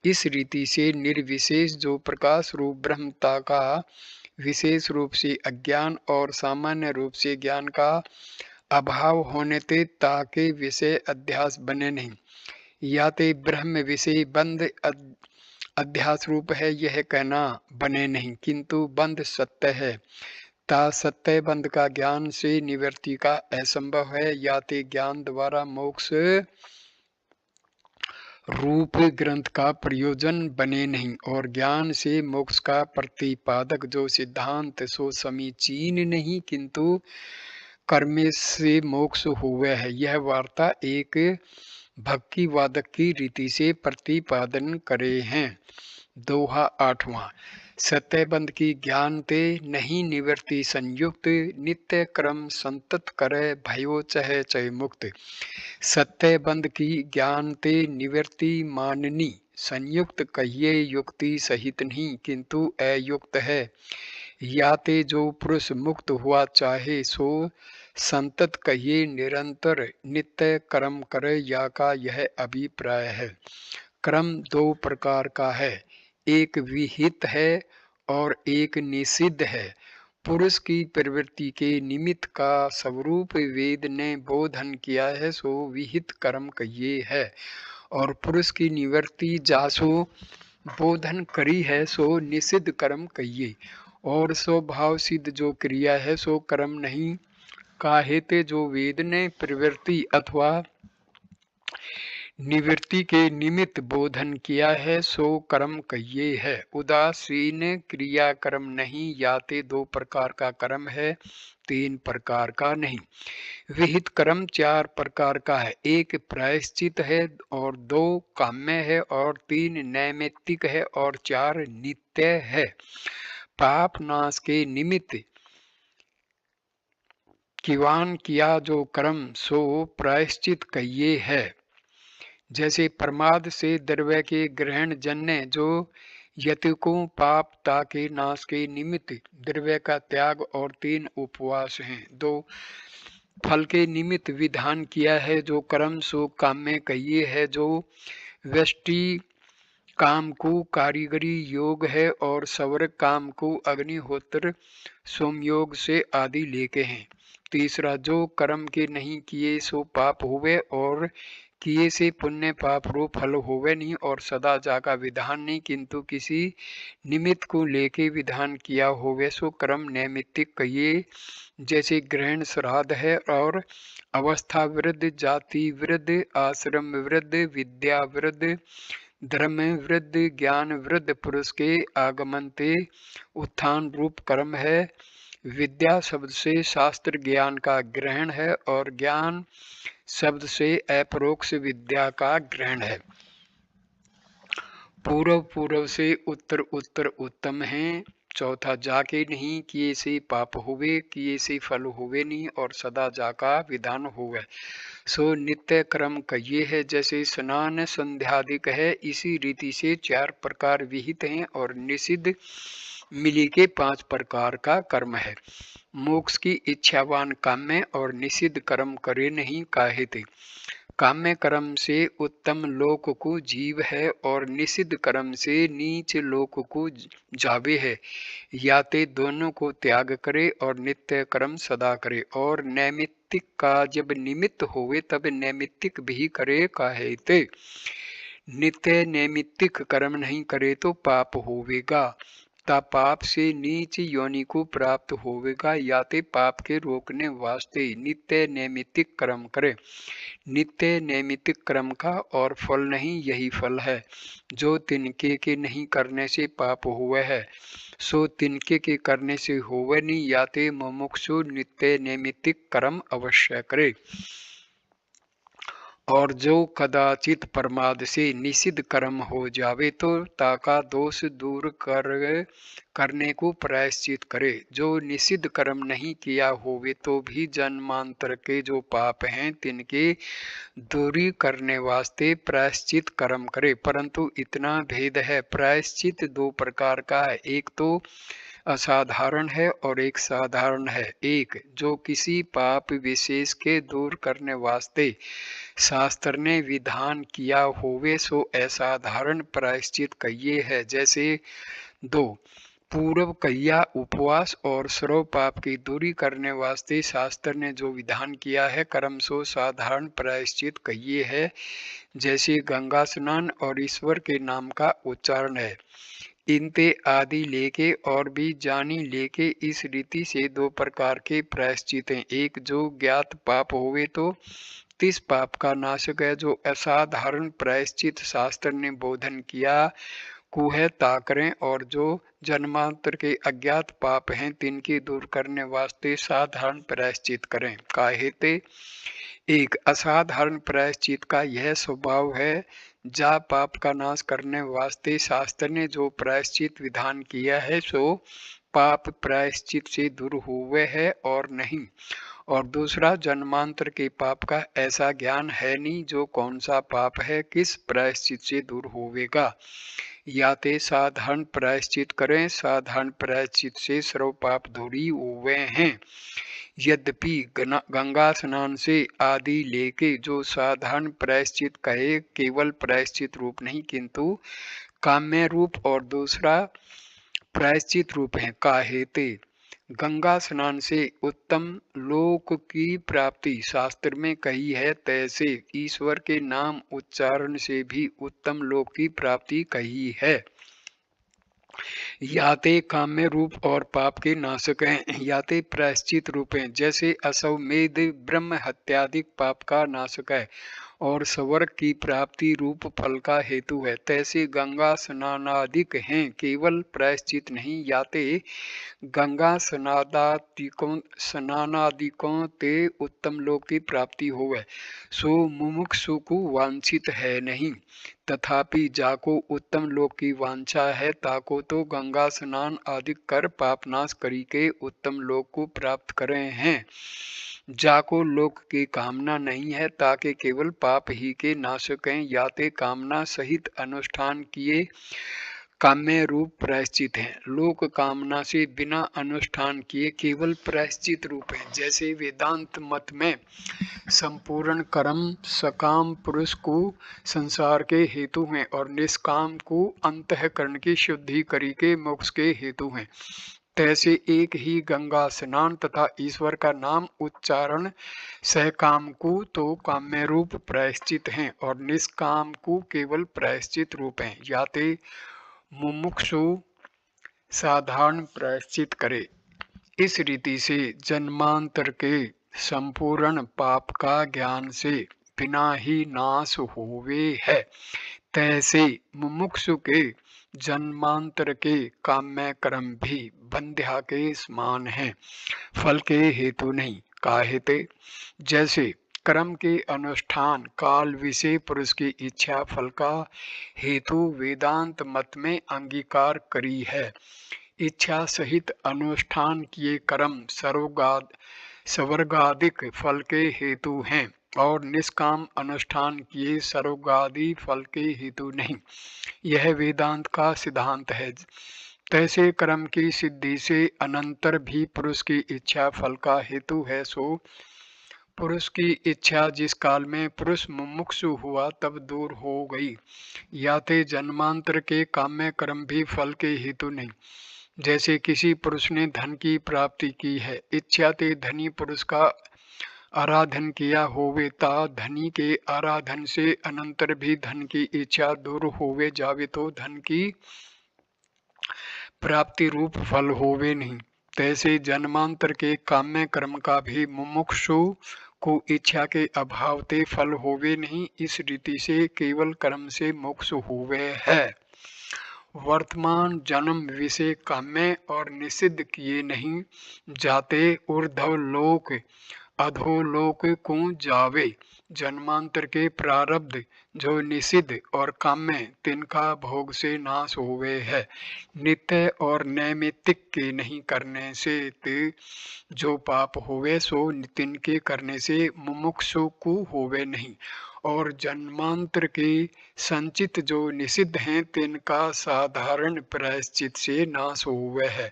इस रीति से निर्विशेष जो प्रकाश रूप ब्रह्मता का विशेष रूप से अज्ञान और सामान्य रूप से ज्ञान का अभाव होने ते ताके विषय अध्यास बने नहीं। याते ब्रह्म विषय बंध अध्यास रूप है, यह कहना बने नहीं, किंतु बंध सत्य है। ता सत्य बंध का ज्ञान से निवृत्ति का असंभव है। याते ज्ञान द्वारा मोक्ष रूप ग्रंथ का प्रयोजन बने नहीं, और ज्ञान से मोक्ष का प्रतिपादक जो सिद्धांत सो समीचीन नहीं, किंतु कर्म से मोक्ष हुए है। यह वार्ता एक भक्ति वादक की रीति से प्रतिपादन करे हैं। दोहा 8वां। सत्यबंध की ज्ञान ते नहीं निवृत्ति संयुक्त, नित्य क्रम संतत करे भयो चहे चय मुक्त। सत्यबंध की ज्ञान ते निवृत्ति माननी, संयुक्त कहिए युक्ति सहित नहीं, किंतु अयुक्त है। याते जो पुरुष मुक्त हुआ चाहे सो संतत कहिए निरंतर नित्य कर्म करे, या का यह अभिप्राय है। क्रम दो प्रकार का है, एक विहित है और एक निषिद्ध है। पुरुष की प्रवृत्ति के निमित्त का स्वरूप वेद ने बोधन किया है सो विहित कर्म कहिए है, और पुरुष की निवृत्ति जासो बोधन करी है सो निषिद्ध कर्म कहिए। और स्वभाव सिद्ध जो क्रिया है सो कर्म नहीं। काहेते जो वेद ने प्रवृत्ति अथवा निवृत्ति के निमित्त बोधन किया है, सो कर्म कहिए है। उदासीन क्रिया कर्म नहीं, याते दो प्रकार का कर्म है, तीन प्रकार का नहीं। विहित कर्म चार प्रकार का है, एक प्रायश्चित है और दो काम्य है और तीन नैमित्तिक है और चार नित्य है। पाप नाश के निमित्त किवान किया जो कर्म, सो प्रायश्चित कहिए है। जैसे प्रमाद से द्रव्य के ग्रहण जन्य जो यतिकों पाप ताके नाश के निमित्त द्रव्य का त्याग और तीन उपवास हैं। दो फल के निमित्त विधान किया है जो कर्म, सो काम्य कहिए है। जो व्यष्टि काम को कारीगरी योग है और सवर काम को अग्निहोत्र सोमयोग से आदि लेके हैं। तीसरा जो कर्म के नहीं किए सो पाप हुए और किए से पुण्य पाप रूप फल होवे नहीं और सदा जाका विधान नहीं, किंतु किसी निमित्त को लेके विधान किया होवे सो कर्म नैमित्तिक कहिए। जैसे ग्रहण श्राद्ध है और अवस्था वृद्ध, जाति वृद्ध, आश्रम वृद्ध, विद्या वृद्ध, धर्म वृद्ध, ज्ञान वृद्ध पुरुष के आगमन ते उत्थान रूप कर्म है। विद्या शब्द से शास्त्र ज्ञान का ग्रहण है और ज्ञान शब्द से अपरोक्ष विद्या का ग्रहण है। पूर्व पूर्व से उत्तर उत्तर उत्तम है। चौथा जाके नहीं, किए से पाप हुए, किए से फल हुए नहीं और सदा जाका विधान हुए, सो नित्य कर्म कहिए है। जैसे स्नान संध्यादिक है, इसी रीति से चार प्रकार विहित हैं और निषिद्ध मिली के पांच प्रकार का कर्म है। मोक्ष की इच्छावान काम्य और निषिद्ध कर्म करे नहीं, काहेते काम्य कर्म से उत्तम लोक को जीव है और निषिद्ध कर्म से नीच लोक को जावे है। याते दोनों को त्याग करे और नित्य कर्म सदा करे। और नैमित्तिक का जब निमित्त होवे तब नैमित्तिक भी करे, काहेते नित्य नैमित्तिक कर्म नहीं करे तो पाप होवेगा, ता पाप से नीच योनि को प्राप्त होवेगा। याते पाप के रोकने वास्ते नित्य नैमित्तिक कर्म करे। नित्य नैमित्तिक कर्म का और फल नहीं, यही फल है। जो तिनके के नहीं करने से पाप हुए है, सो तिनके के करने से होवे नहीं। याते मुमुक्षु नित्य नैमित्तिक कर्म अवश्य करे। और जो कदाचित प्रमाद से निषिद्ध कर्म हो जावे तो ताका दोष दूर करने को प्रायश्चित करे। जो निषिद्ध कर्म नहीं किया होवे तो भी जन्मांतर के जो पाप हैं तिनके दूरी करने वास्ते प्रायश्चित कर्म करे। परंतु इतना भेद है, प्रायश्चित दो प्रकार का है, एक तो असाधारण है और एक साधारण है। एक जो किसी पाप विशेष के दूर करने वास्ते शास्त्र ने विधान किया होवे सो असाधारण प्रायश्चित कहिए है। जैसे दो पूर्व कहिया उपवास और सर्व पाप की दूरी करने वास्ते शास्त्र ने जो विधान किया है कर्म सो साधारण प्रायश्चित कहिए है। जैसे गंगा स्नान और ईश्वर के नाम का उच्चारण है, इनते आदि लेके और भी जानी लेके इस रीति से दो प्रकार के प्रायश्चित हैं। एक जो ज्ञात पाप होवे तो तिस पाप का नाशक है। जो असाधारण प्रायश्चित शास्त्र ने बोधन किया कुह ता करें, और जो जन्मांतर के अज्ञात पाप हैं तिनकी दूर करने वास्ते साधारण प्रायश्चित करें। काहेते एक असाधारण प्रायश्चित का यह स्वभाव है, जा पाप का नाश करने वास्ते शास्त्र ने जो प्रायश्चित विधान किया है सो पाप प्रायश्चित से दूर हुए है और नहीं। और दूसरा जन्मांतर के पाप का ऐसा ज्ञान है नहीं, जो कौन सा पाप है किस प्रायश्चित से दूर होवेगा। याते साधारण प्रायश्चित करें, साधारण प्रायश्चित से सर्व पाप दूरी हुए हैं। यद्यपि गंगा स्नान से आदि लेके जो साधारण प्रायश्चित कहे केवल प्रायश्चित रूप नहीं किंतु काम्य रूप और दूसरा प्रायश्चित रूप है। काहेते गंगा स्नान से उत्तम लोक की प्राप्ति शास्त्र में कही है, तैसे ईश्वर के नाम उच्चारण से भी उत्तम लोक की प्राप्ति कही है। याते काम्य रूप और पाप के नाशक हैं, याते प्रायश्चित रूप हैं। जैसे अश्वमेध ब्रह्म हत्यादि पाप का नाशक है और स्वर्ग की प्राप्ति रूप फल का हेतु है। तैसे गंगा स्नानादिक हैं, केवल प्रायश्चित नहीं। याते गंगा स्नानादिकों ते उत्तम लोक की प्राप्ति होवे, सो मुमुक्षु को वांछित है नहीं। तथापि जाको उत्तम लोक की वांछा है, ताको तो गंगा स्नान आदि कर पापनाश करी के उत्तम लोक को प्राप्त करे हैं। जाको लोक की कामना नहीं है, ताके केवल पाप ही के नाशक हैं। याते कामना सहित अनुष्ठान किए काम्य रूप प्रायश्चित हैं। लोक कामना से बिना अनुष्ठान किए केवल प्रायश्चित रूप हैं। जैसे वेदांत मत में संपूर्ण कर्म सकाम पुरुष को संसार के हेतु हैं और निष्काम को अंतःकरण की शुद्धि करी के मोक्ष के हेतु हैं, तैसे एक ही गंगा स्नान तथा ईश्वर का नाम उच्चारण सहकाम को तो काम्य रूप प्रायश्चित हैं और निष्काम को केवल प्रायश्चित रूप हैं। याते मुमुक्षु साधारण प्रायश्चित करे। इस रीति से जन्मांतर के संपूर्ण पाप का ज्ञान से बिना ही नाश होवे है, तैसे मुमुक्षु के जन्मांतर के काम्य कर्म भी बंध्या के समान हैं, फल के हेतु नहीं। काहेते जैसे कर्म के अनुष्ठान काल विषय पुरुष की इच्छा फल का हेतु वेदांत मत में अंगीकार करी है। इच्छा सहित अनुष्ठान किए कर्म स्वर्गादिक फल के हेतु हैं और निष्काम अनुष्ठान किए स्वर्गादि फल के हेतु नहीं। यह वेदांत का सिद्धांत है। तैसे कर्म की सिद्धि से अनंतर भी पुरुष की इच्छा फल का हेतु है, सो पुरुष की इच्छा जिस काल में पुरुष मुमुक्षु हुआ तब दूर हो गई। याते जन्मांतर के काम्य कर्म भी फल के हेतु नहीं। जैसे किसी पुरुष ने धन की प्राप्ति की है, इच्छा ते धनी पुरुष का आराधन किया होवे, ता धनी के आराधन से अनंतर भी धन की इच्छा दूर होवे जावे तो धन की प्राप्ति रूप फल होवे नहीं। तैसे जन्मांतर के काम्य कर्म का भी मुमुक्षु को इच्छा के अभाव ते फल होवे नहीं। इस रीति से केवल कर्म से मोक्ष होवे है। वर्तमान जन्म विषय काम्य और निषिद्ध किए नहीं जाते, ऊर्ध्व लोक अधोलोक को जावे। जन्मांतर के प्रारब्ध जो निषिद्ध और काम्य तिनका भोग से नाश होवे है। नित्य और नैमित्तिक के नहीं करने से ते जो पाप होवे सो तिनके करने से मुमुक्षु को होवे नहीं। और जन्मांतर के संचित जो निषिद्ध हैं तिनका साधारण प्रायश्चित से नाश हुए है।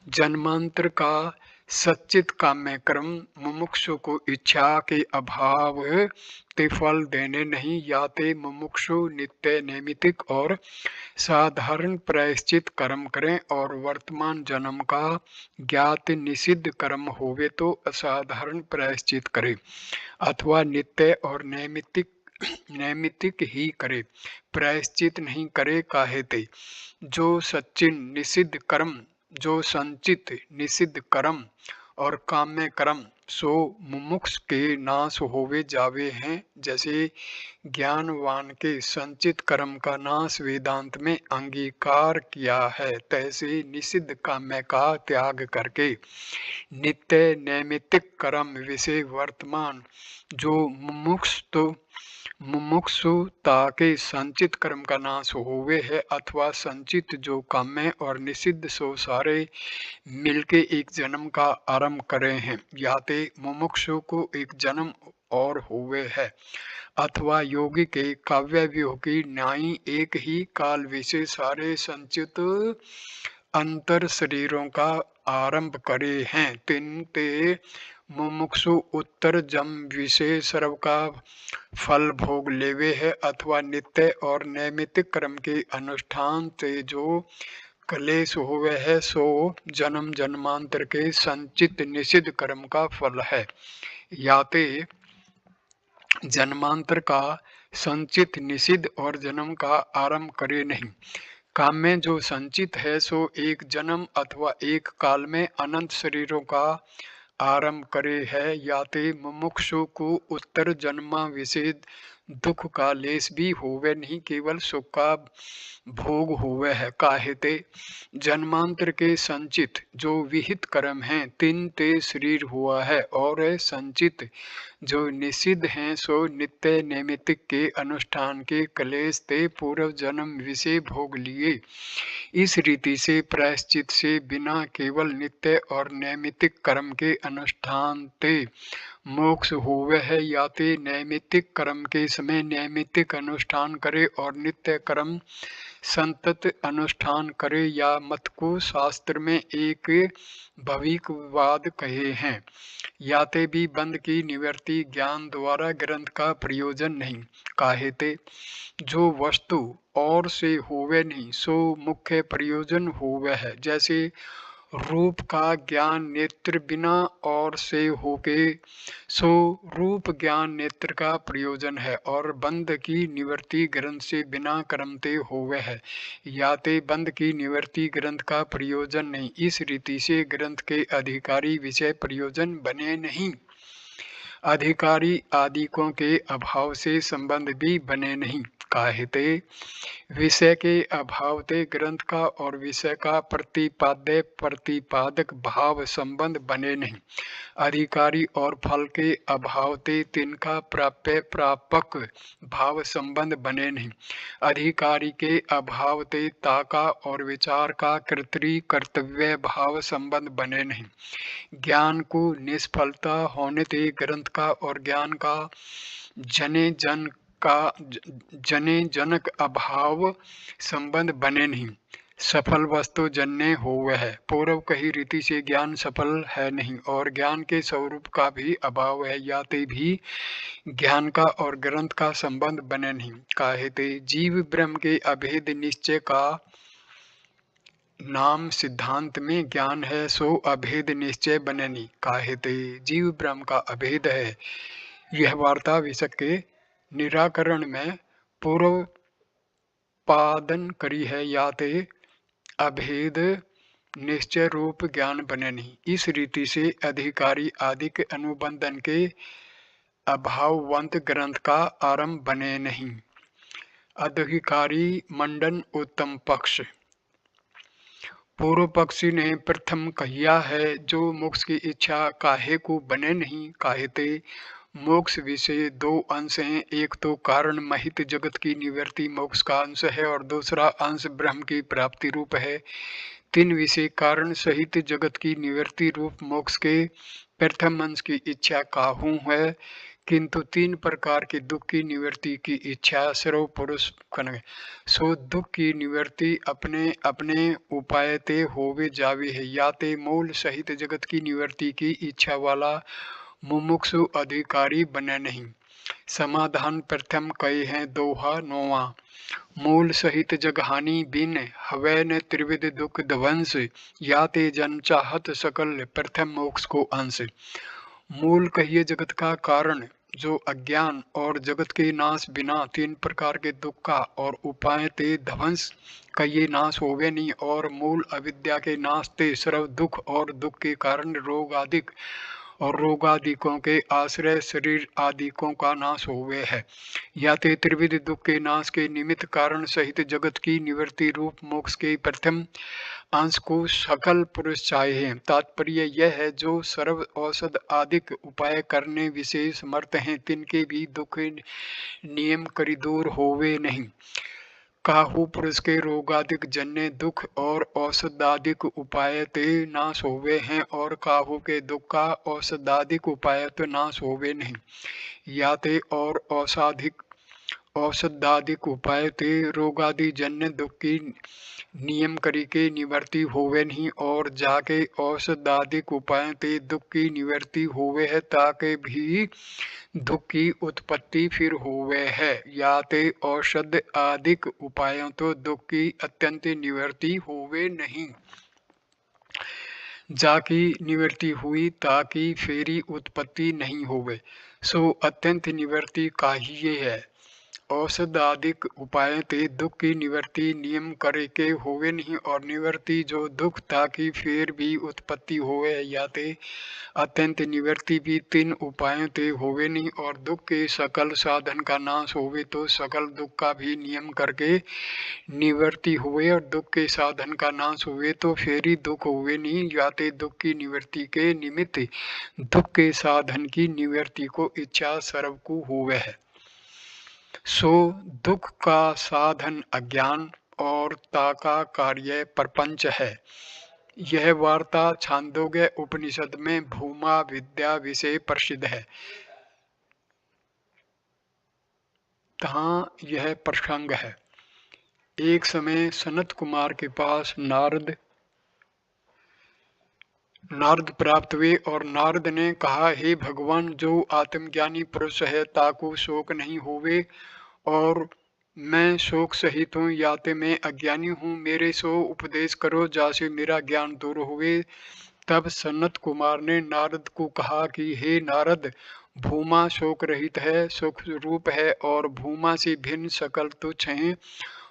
जन्मांतर का सच्चित काम्य कर्म मुमुक्षु को इच्छा के अभाव ते फल देने नहीं। याते मुमुक्षु नित्य नैमित्तिक और साधारण प्रायश्चित कर्म करें और वर्तमान जन्म का ज्ञात निषिद्ध कर्म होवे तो असाधारण प्रायश्चित करे, अथवा नित्य और नैमित्तिक ही करे, प्रायश्चित नहीं करे। काहेते जो सच्चिन निषिद्ध कर्म जो संचित निषिद्ध कर्म और काम्य कर्म सो मुमुक्ष के नाश होवे जावे हैं। जैसे ज्ञानवान के संचित कर्म का नाश वेदांत में अंगीकार किया है, तैसे निषिद्ध काम्य का त्याग करके नित्य नैमित्तिक कर्म विषय वर्तमान जो मुमुक्षुता के संचित कर्म का नाश होवे है, अथवा संचित जो काम्य और निषिद्ध सो सारे मिलके एक जन्म का आरंभ करे हैं। याते मुमुक्षु को एक जन्म और हुए है, अथवा योगी के काव्यव्यूह की न्यायी एक ही काल विशेष सारे संचित अंतर शरीरों का आरंभ करे हैं। तिन ते मुमुक्षु उत्तर जम विषय सर्व का फल भोग लेवे है, अथवा नित्य और नैमित्तिक कर्म के अनुष्ठान से जो क्लेश हुए है सो जन्म जन्मांतर के संचित निषिद्ध कर्म का फल है। याते जन्मांतर का संचित निषिद्ध और जन्म का आरंभ करे नहीं। काम में जो संचित है सो एक जन्म अथवा एक काल में अनंत शरीरों का आरंभ करे है, याते मुमुक्षु को उत्तर जन्मा विषेद दुख का लेस भी होवे नहीं, केवल सुख का भोग होवे है। काहेते जन्मांतर के संचित जो विहित कर्म हैं, तिन ते शरीर हुआ है, और संचित जो निषिद्ध हैं सो नित्य नैमित्तिक के अनुष्ठान के कलेश ते पूर्व जन्म विषय भोग लिए। इस रीति से प्रायश्चित से बिना केवल नित्य और नैमित्तिक कर्म के अनुष्ठान ते मोक्ष होवे है, याते नैमित्तिक कर्म के समय नैमित्तिक अनुष्ठान करे और नित्य कर्म संतत अनुष्ठान करे, या मत को शास्त्र में एक भविकवाद कहे हैं। याते भी बंध की निवृत्ति ज्ञान द्वारा ग्रंथ का प्रयोजन नहीं। काहेते जो वस्तु और से होवे नहीं सो मुख्य प्रयोजन होवे है। जैसे रूप का ज्ञान नेत्र बिना और से होके सो रूप ज्ञान नेत्र का प्रयोजन है, और बंध की निवृत्ति ग्रंथ से बिना कर्मते होवे है, याते बंध की निवृत्ति ग्रंथ का प्रयोजन नहीं। इस रीति से ग्रंथ के अधिकारी विषय प्रयोजन बने नहीं। अधिकारी आदिकों के अभाव से संबंध भी बने नहीं। काहेते विषय के अभाव ते ग्रंथ का और विषय का प्रतिपाद्य प्रतिपादक भाव संबंध बने नहीं। अधिकारी और फल के अभाव ते तिनका प्राप्य प्रापक भाव संबंध बने नहीं। अधिकारी के अभाव ते ताका और विचार का कर्तृ कर्तव्य भाव संबंध बने नहीं। ज्ञान को निष्फलता होने ते ग्रंथ का और ज्ञान का जने जनक अभाव संबंध बने नहीं। सफल वस्तु जन्य होवे है, पूर्व कही रीति से ज्ञान सफल है नहीं, और ज्ञान के स्वरूप का भी अभाव है, याते भी ज्ञान का और ग्रंथ का संबंध बने नहीं। काहेते जीव ब्रह्म के अभेद निश्चय का नाम सिद्धांत में ज्ञान है, सो अभेद निश्चय बने नहीं। काहेते जीव ब्रह्म का अभेद है। यह वार्ता विषय के निराकरण में पूर्व पादन करी है, याते अभेद निश्चय रूप ज्ञान बने नहीं। इस रीति से अधिकारी आदि के अनुबंधन के अभाववंत ग्रंथ का आरंभ बने नहीं। अधिकारी मंडन उत्तम पक्ष। पूर्व पक्षी ने प्रथम कहिया है, जो मोक्ष की इच्छा काहे को बने नहीं। काहेते मोक्ष विषय दो अंश हैं, एक तो कारण महित जगत की निवृत्ति मोक्ष का अंश है, और दूसरा अंश ब्रह्म की प्राप्ति रूप है। तीन विषय कारण सहित जगत की निवृत्ति रूप मोक्ष के प्रथम अंश की इच्छा काहू है, किंतु तीन प्रकार के दुख की निवृत्ति की इच्छा सर्व पुरुष कन। सो दुख की निवृत्ति अपने अपने उपाय ते होवे जावे है, याते मूल सहित जगत की निवृत्ति की इच्छा वाला मुमुक्षु अधिकारी बने नहीं। समाधान प्रथम कहे हैं दोहा नौवा। मूल सहित जगहानी बिन हवै न त्रिविध दुख ध्वंस, याते जन चाहत सकल प्रथम मोक्ष को अंश। मूल कहिए जगत का कारण जो अज्ञान और जगत के नाश बिना तीन प्रकार के दुख का और उपाय ते ध्वंस कहिए नाश होवे नहीं, और मूल अविद्या के नाश ते सर्व दुख और दुख के कारण रोग आदिक और रोगादिकों के आश्रय शरीर आदिकों का नाश हुए है, या ते त्रिविध दुख के नाश के निमित्त कारण सहित जगत की निवृत्ति रूप मोक्ष के प्रथम अंश को सकल पुरुष चाहिए। तात्पर्य यह है, जो सर्व औषध आदिक उपाय करने विशेष समर्थ हैं, तिनके भी दुख नियम करी दूर होवे नहीं। काहू पुरुष के रोगादिक जन्य दुख और औषधादिक उपाय ते नाश होवे हैं, और काहू के दुख का औषधादिक उपाय तो नाश होवे नहीं। याते और औषधादिक उपाय ते रोगादि जन्य दुख की नियम करी के निवृत्ति होवे नहीं, और जाके औषधादिक उपाय ते दुख की निवृत्ति होवे है, ताके भी दुख की उत्पत्ति फिर होवे है। याते औषध आदिक उपायों तो दुख की अत्यंत निवृत्ति होवे नहीं। जाकी निवृत्ति हुई ताकि फेरी उत्पत्ति नहीं होवे, सो अत्यंत निवृत्ति काहिए है। औषधादिक उपाय ते दुख की निवृत्ति नियम करे के होवे नहीं, और निवृत्ति जो दुख ताकि फिर भी उत्पत्ति होवे या ते अत्यंत निवृत्ति भी तीन उपायों ते होवे नहीं, और दुख के सकल साधन का नाश होवे तो सकल दुख का भी नियम करके निवृत्ति हुए, और दुख के साधन का नाश हुए तो फिर ही दुख हुए नहीं, या ते दुख की निवृत्ति के निमित्त दुख के साधन की निवृत्ति को इच्छा सर्व को हुए है। सो दुख का साधन अज्ञान और ताका कार्य प्रपंच है। यह वार्ता छांदोग्य उपनिषद में भूमा विद्या विषय प्रसिद्ध है। तहाँ यह प्रसंग है। एक समय सनत कुमार के पास नारद प्राप्त हुए, और नारद ने कहा, हे भगवान, जो आत्मज्ञानी पुरुष है ताको शोक नहीं होवे, और मैं शोक सहित हूँ, याते मैं अज्ञानी हूँ, मेरे सो उपदेश करो जासे मेरा ज्ञान दूर हुए। तब सनत कुमार ने नारद को कहा कि हे नारद, भूमा शोक रहित है, सुख रूप है, और भूमा से भिन्न सकल तुच्छ हैं,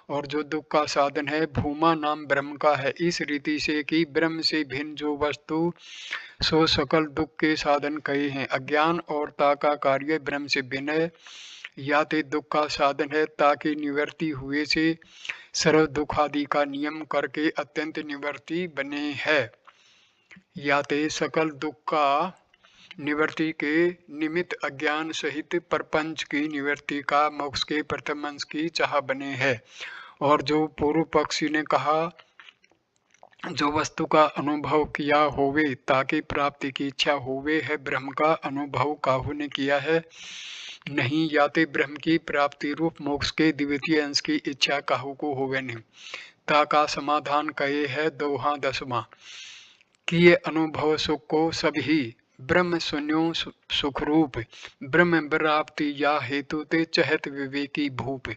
और जो दुख का साधन है भूमा नाम ब्रह्म का है, इस रीति से कि ब्रह्म से भिन्न जो वस्तु सो सकल दुख के साधन कहे हैं। अज्ञान और ता का कार्य ब्रह्म से भिन्न है, या ते दुख का साधन है ताकि निवृत्ति हुए से सर्व दुख आदि का नियम करके अत्यंत निवृत्ति बने है, या ते सकल दुख का निवृत्ति के निमित्त अज्ञान सहित प्रपंच की निवृत्ति का मोक्ष के प्रथम अंश की चाह बने है। और जो पूर्व पक्षी ने कहा, जो वस्तु का अनुभव किया होवे ताकि प्राप्ति की इच्छा होवे है, ब्रह्म का अनुभव काहू ने किया है नहीं, याते ब्रह्म की प्राप्ति रूप मोक्ष के द्वितीय अंश की इच्छा काहू को होवे नहीं। ता का समाधान कहे है दोहा 10वां, कि ये अनुभव सुख को सभी ब्रह्म शून्यो सुखरूप ब्रह्म प्राप्ति या हेतु ते चहत विवेकी भूप।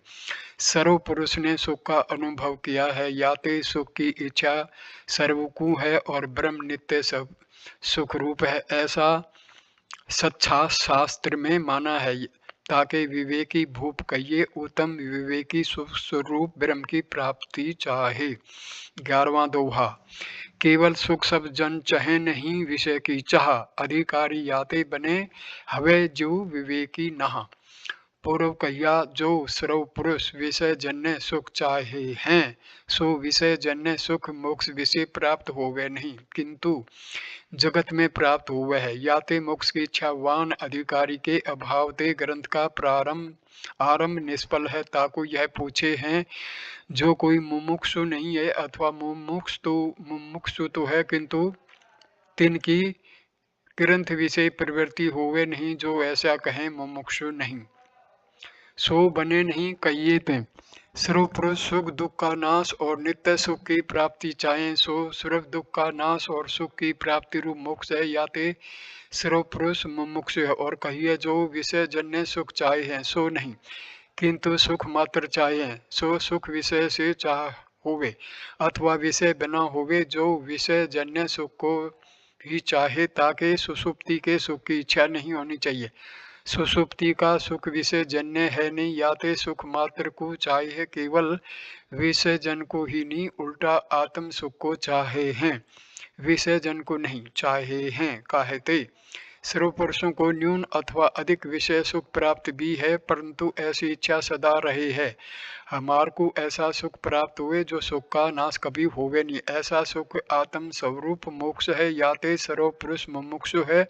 सर्व पुरुष ने सुख का अनुभव किया है, या ते सुख की इच्छा सर्वकु है, और ब्रह्म नित्य सब सुखरूप है, ऐसा सच्चा शास्त्र में माना है, ताकि विवेकी भूप कहिए उत्तम विवेकी सुख स्वरूप ब्रह्म की प्राप्ति चाहे। 11वां दोहा, केवल सुख सब जन चाहे नहीं विषय की चाह, अधिकारी याते बने हवे जो विवेकी नहा। पूर्व कहिया, जो सर्व पुरुष विषय जन्य सुख चाहे हैं, सो विषय जन्य सुख मोक्ष विषय प्राप्त होवे नहीं, किंतु जगत में प्राप्त हुए है, याते मोक्ष की इच्छावान अधिकारी के अभाव ते ग्रंथ का आरंभ निष्फल है। ताको यह पूछे हैं, जो कोई मुमुक्षु नहीं है अथवा मुमुक्षु तो है, किंतु तिनकी ग्रंथ विषय प्रवृत्ति होवे नहीं, जो ऐसा कहें मुमुक्षु नहीं, सो बने नहीं कहिए ते। सर्व पुरुष सुख दुख का नाश और नित्य सुख की प्राप्ति चाहे, सो सर्व दुख का नाश और सुख की प्राप्ति रूप मोक्ष है, या ते सर्व पुरुष मुमुक्ष है। और कहिए, जो विषय जन्य सुख चाहे हैं सो नहीं, किंतु सुख मात्र चाहे, सो सुख विषय से चाह होवे, अथवा विषय बिना होवे, जो विषय जन्य सुख को ही चाहे, ताकि सुसुप्ति के सुख की इच्छा नहीं होनी चाहिए। सुसुप्ति का सुख विषय जन्य है नहीं, याते सुख मात्र को चाहे, केवल विषय जन को ही नहीं, उल्टा आत्म सुख को चाहे हैं, विषय जन को नहीं चाहे हैं। कहते सर्व पुरुषों को न्यून अथवा अधिक विषय सुख प्राप्त भी है, परंतु ऐसी इच्छा सदा रहे है, हमार को ऐसा सुख प्राप्त हुए जो सुख का नाश कभी होवे नहीं। ऐसा सुख आत्म स्वरूप मोक्ष है, याते सर्व पुरुष मुमुक्षु है,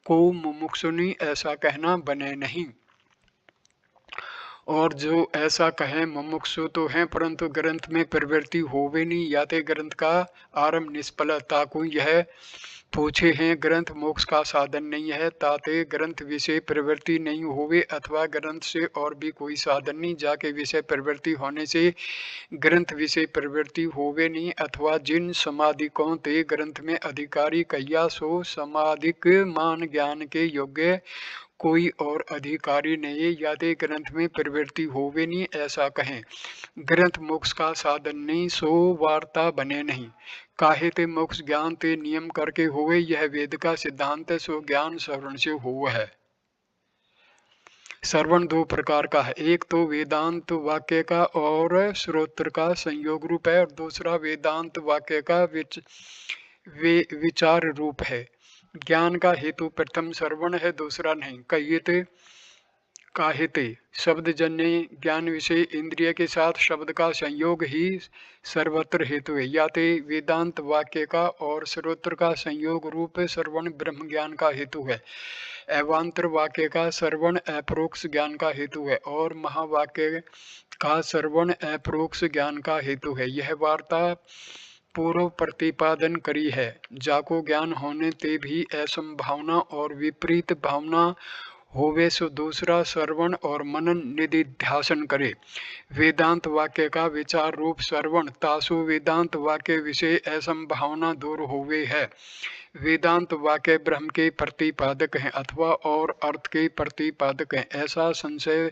को मुमुक्षु नहीं ऐसा कहना बने नहीं। और जो ऐसा कहें मुमुक्षु तो हैं, परंतु ग्रंथ में प्रवृत्ति होवे नहीं, याते ग्रंथ का आरंभ निष्फल। ताकू यह पूछे हैं, ग्रंथ मोक्ष का साधन नहीं है, ताते ग्रंथ विषय प्रवृत्ति नहीं होवे, अथवा ग्रंथ से और भी कोई साधन नहीं, जाके विषय प्रवृत्ति होने से ग्रंथ विषय प्रवृत्ति होवे नहीं, अथवा जिन समाधिकों ते ग्रंथ में अधिकारी कहिया, सो समाधिक मान ज्ञान के योग्य कोई और अधिकारी नहीं, याते ग्रंथ में प्रवृत्ति होवे नहीं ऐसा कहें। ग्रंथ मोक्ष का साधन नहीं, सो वार्ता बने नहीं। काहे ते मोक्ष ज्ञान ते नियम करके होवे, यह वेद का सिद्धांत है, सो ज्ञान श्रवण से हुआ है। श्रवण दो प्रकार का है, एक तो वेदांत वाक्य का और श्रोत्र का संयोग रूप है, और दूसरा वेदांत वाक्य का विचार रूप है। ज्ञान का हेतु प्रथम श्रवण है, दूसरा नहीं। कहिए काहिते शब्द जन्य ज्ञान विषय इंद्रिय के साथ शब्द का संयोग ही सर्वत्र हेतु है। याते वेदांत वाक्य का और श्रोत्र का संयोग रूप श्रवण ब्रह्म ज्ञान का हेतु है। एवांतर वाक्य का श्रवण अपरोक्ष ज्ञान का हेतु है और महावाक्य का श्रवण अपरोक्ष ज्ञान का हेतु है। यह वार्ता पूर्व प्रतिपादन करी है। जाको ज्ञान होने ते भी असंभावना और विपरीत भावना होवे सो दूसरा श्रवण और मनन निधिध्यासन करे। वेदांत वाक्य का विचार रूप श्रवण तासु वेदांत वाक्य विषय असंभावना दूर होवे है। वेदांत वाक्य ब्रह्म के प्रतिपादक हैं अथवा और अर्थ के प्रतिपादक हैं, ऐसा संशय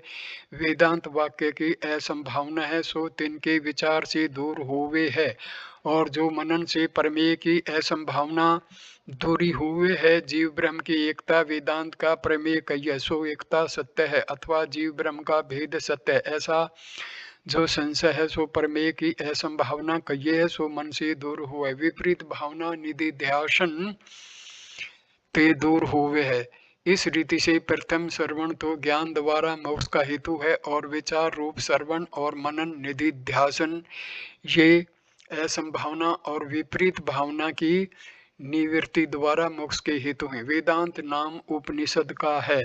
वेदांत वाक्य की असंभावना है सो तिनके विचार से दूर होवे है। और जो मनन से प्रमेय की असंभावना दूरी हुए है। जीव ब्रह्म की एकता वेदांत का प्रमेय कहिए सो एकता सत्य है अथवा जीव ब्रह्म का भेद सत्य है, ऐसा जो संशय है सो प्रमेय की असंभावना कहिए है सो मन से दूर हुए। विपरीत भावना निधिध्यासन ते दूर हुए है। इस रीति से प्रथम श्रवण तो ज्ञान द्वारा मोक्ष का हेतु है और विचार रूप श्रवण और मनन निधिध्यासन ये असंभावना और विपरीत भावना की निवृत्ति द्वारा मोक्ष के हेतु हैं। वेदांत नाम उपनिषद का है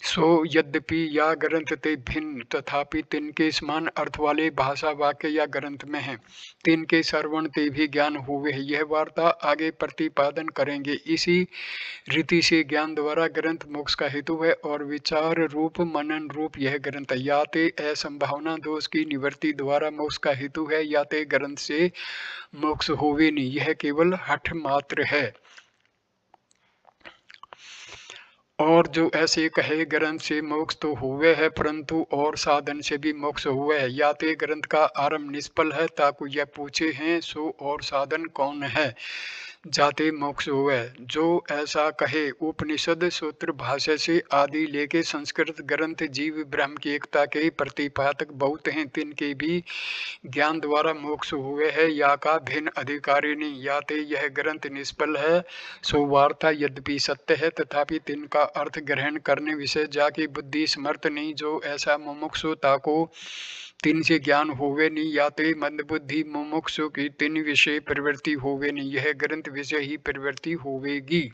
सो यद्यपि या ग्रंथ ते भिन्न तथापि तिनके समान अर्थ वाले भाषा वाक्य या ग्रंथ में है। तिनके श्रवण ते भी ज्ञान हुए है। यह वार्ता आगे प्रतिपादन करेंगे। इसी रीति से ज्ञान द्वारा ग्रंथ मोक्ष का हेतु है और विचार रूप मनन रूप यह ग्रंथ है। या ते असंभावना दोष की निवृत्ति द्वारा मोक्ष का हेतु है या ते ग्रंथ से मोक्ष होवे नहीं, यह केवल हठ मात्र है। और जो ऐसे कहे ग्रंथ से मोक्ष तो हुए है परंतु और साधन से भी मोक्ष हुए है, या ते ग्रंथ का आरंभ निष्फल है ताकु यह पूछे हैं सो और साधन कौन है जाते मोक्ष हुए। जो ऐसा कहे उपनिषद सूत्र भाष्य से आदि लेके संस्कृत ग्रंथ जीव ब्रह्म की एकता के प्रतिपादक बहुत हैं, तिनके भी ज्ञान द्वारा मोक्ष हुए है या का भिन्न अधिकारी नहीं। या ते यह ग्रंथ निष्फल है सो वार्ता यद्यपि सत्य है तथापि तिनका अर्थ ग्रहण करने विषय जाकी बुद्धि समर्थ नहीं। जो ऐसा मुमुक्षुता को तिन से ज्ञान होवे नहीं, या ते मंद बुद्धि मुमुक्षु की तिन विषय प्रवृत्ति होवे नहीं, यह ग्रंथ विषय ही प्रवृत्ति होवेगी।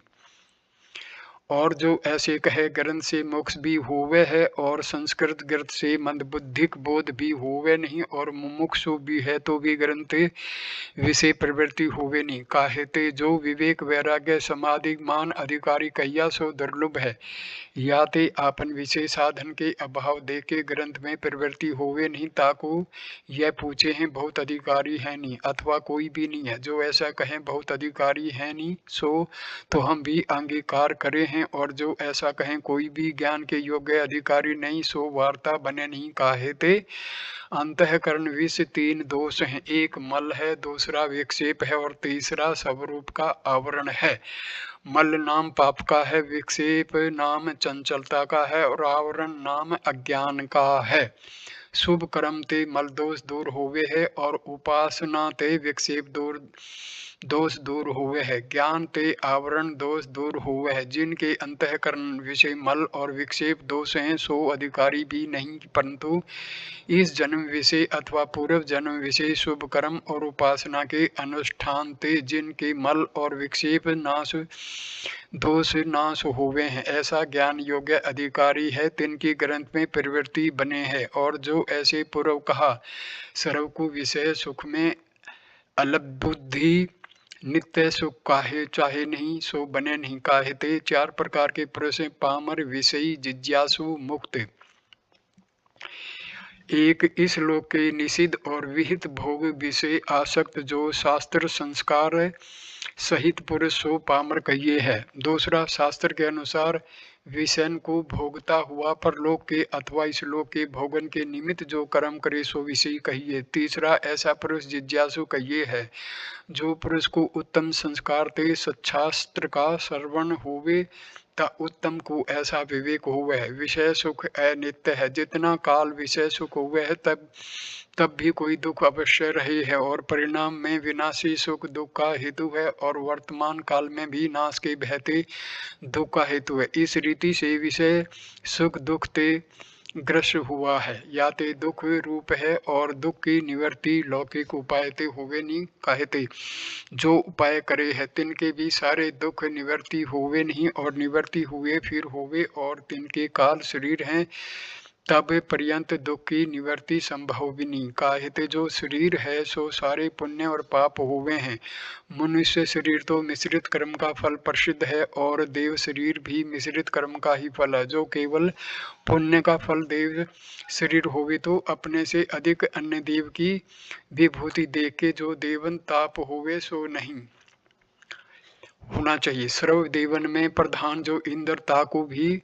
और जो ऐसे कहे ग्रंथ से मोक्ष भी होवे है और संस्कृत ग्रंथ से मंदबुद्धिक बोध भी होवे नहीं और मुमुक्षु भी है तो भी ग्रंथ विषय प्रवृत्ति होवे नहीं। काहेते जो विवेक वैराग्य समाधि मान अधिकारी कहिया सो दुर्लभ है। या ते आपन विषय साधन के अभाव देके ग्रंथ में प्रवृत्ति होवे नहीं ताकू यह पूछे हैं बहुत अधिकारी है नहीं अथवा कोई भी नहीं है। जो ऐसा कहें बहुत अधिकारी है नहीं सो तो हम भी अंगीकार करे हैं, और जो ऐसा कहें कोई भी ज्ञान के योग्य अधिकारी नहीं सो वार्ता बने नहीं। काहेते अंतःकरण विष तीन दोष हैं, एक मल है, दूसरा विक्षेप है और तीसरा स्वरूप का आवरण है। मल नाम पाप का है, विक्षेप नाम चंचलता का है और आवरण नाम अज्ञान का है। शुभ कर्म ते मल दोष दूर होवे है और उपासना ते विक्षेप दोष दूर हुए है। ज्ञान ते आवरण दोष दूर हुए है। जिनके अंतःकरण विषय मल और विक्षेप दोष हैं सो अधिकारी भी नहीं, परंतु इस जन्म विषय अथवा पूर्व जन्म विषय शुभ कर्म और उपासना के अनुष्ठान ते जिनके मल और विक्षेप नाश दोष नाश हुए हैं, ऐसा ज्ञान योग्य अधिकारी है तिनकी ग्रंथ में प्रवृत्ति बने हैं। और जो ऐसे पूर्व कहा सर्व को विषय सुख में अलग बुद्धि नित्य सुख काहे चाहे नहीं सो बने नहीं। काहेते चार प्रकार के पुरुष हैं, पामर विषयी जिज्ञासु मुक्त। एक इस लोक के निषिद्ध और विहित भोग विषय आसक्त जो शास्त्र संस्कार सहित पुरुष सो पामर कहिए है। दूसरा शास्त्र के अनुसार विषयन को भोगता हुआ परलोक के अथवा इस लोक के भोगन के निमित्त जो कर्म करे सो विषय कहिए। तीसरा ऐसा पुरुष जिज्ञासु कहिए है जो पुरुष को उत्तम संस्कार ते सच्छास्त्र का श्रवण होवे उत्तम को ऐसा विवेक हुआ है। विषय सुख अनित्य है, जितना काल विषय सुख हुआ है तब भी कोई दुख अवश्य रही है, और परिणाम में विनाशी सुख दुख का हेतु है, और वर्तमान काल में भी नाश के बहते दुख का हेतु है। इस रीति से विषय सुख दुख ते ग्रस्त हुआ है, या ते दुख रूप है, और दुख की निवृत्ति लौकिक उपाय ते होवे नहीं कहते। जो उपाय करे है तिनके भी सारे दुख निवृत्ति होवे नहीं, और निवृत्ति हुए फिर होवे, और तिनके काल शरीर हैं तब पर्यंत दुख की निवृत्ति संभव भी नहीं कहते। जो शरीर है सो सारे पुण्य और पाप हुए हैं। मनुष्य शरीर तो मिश्रित कर्म का फल प्रसिद्ध है, और देव शरीर भी मिश्रित कर्म का ही फल है। जो केवल पुण्य का फल देव शरीर होवे तो अपने से अधिक अन्य देव की विभूति देख के जो देवन ताप होवे सो नहीं होना चाहिए। सर्व देवन में प्रधान जो इंद्र ताकू भी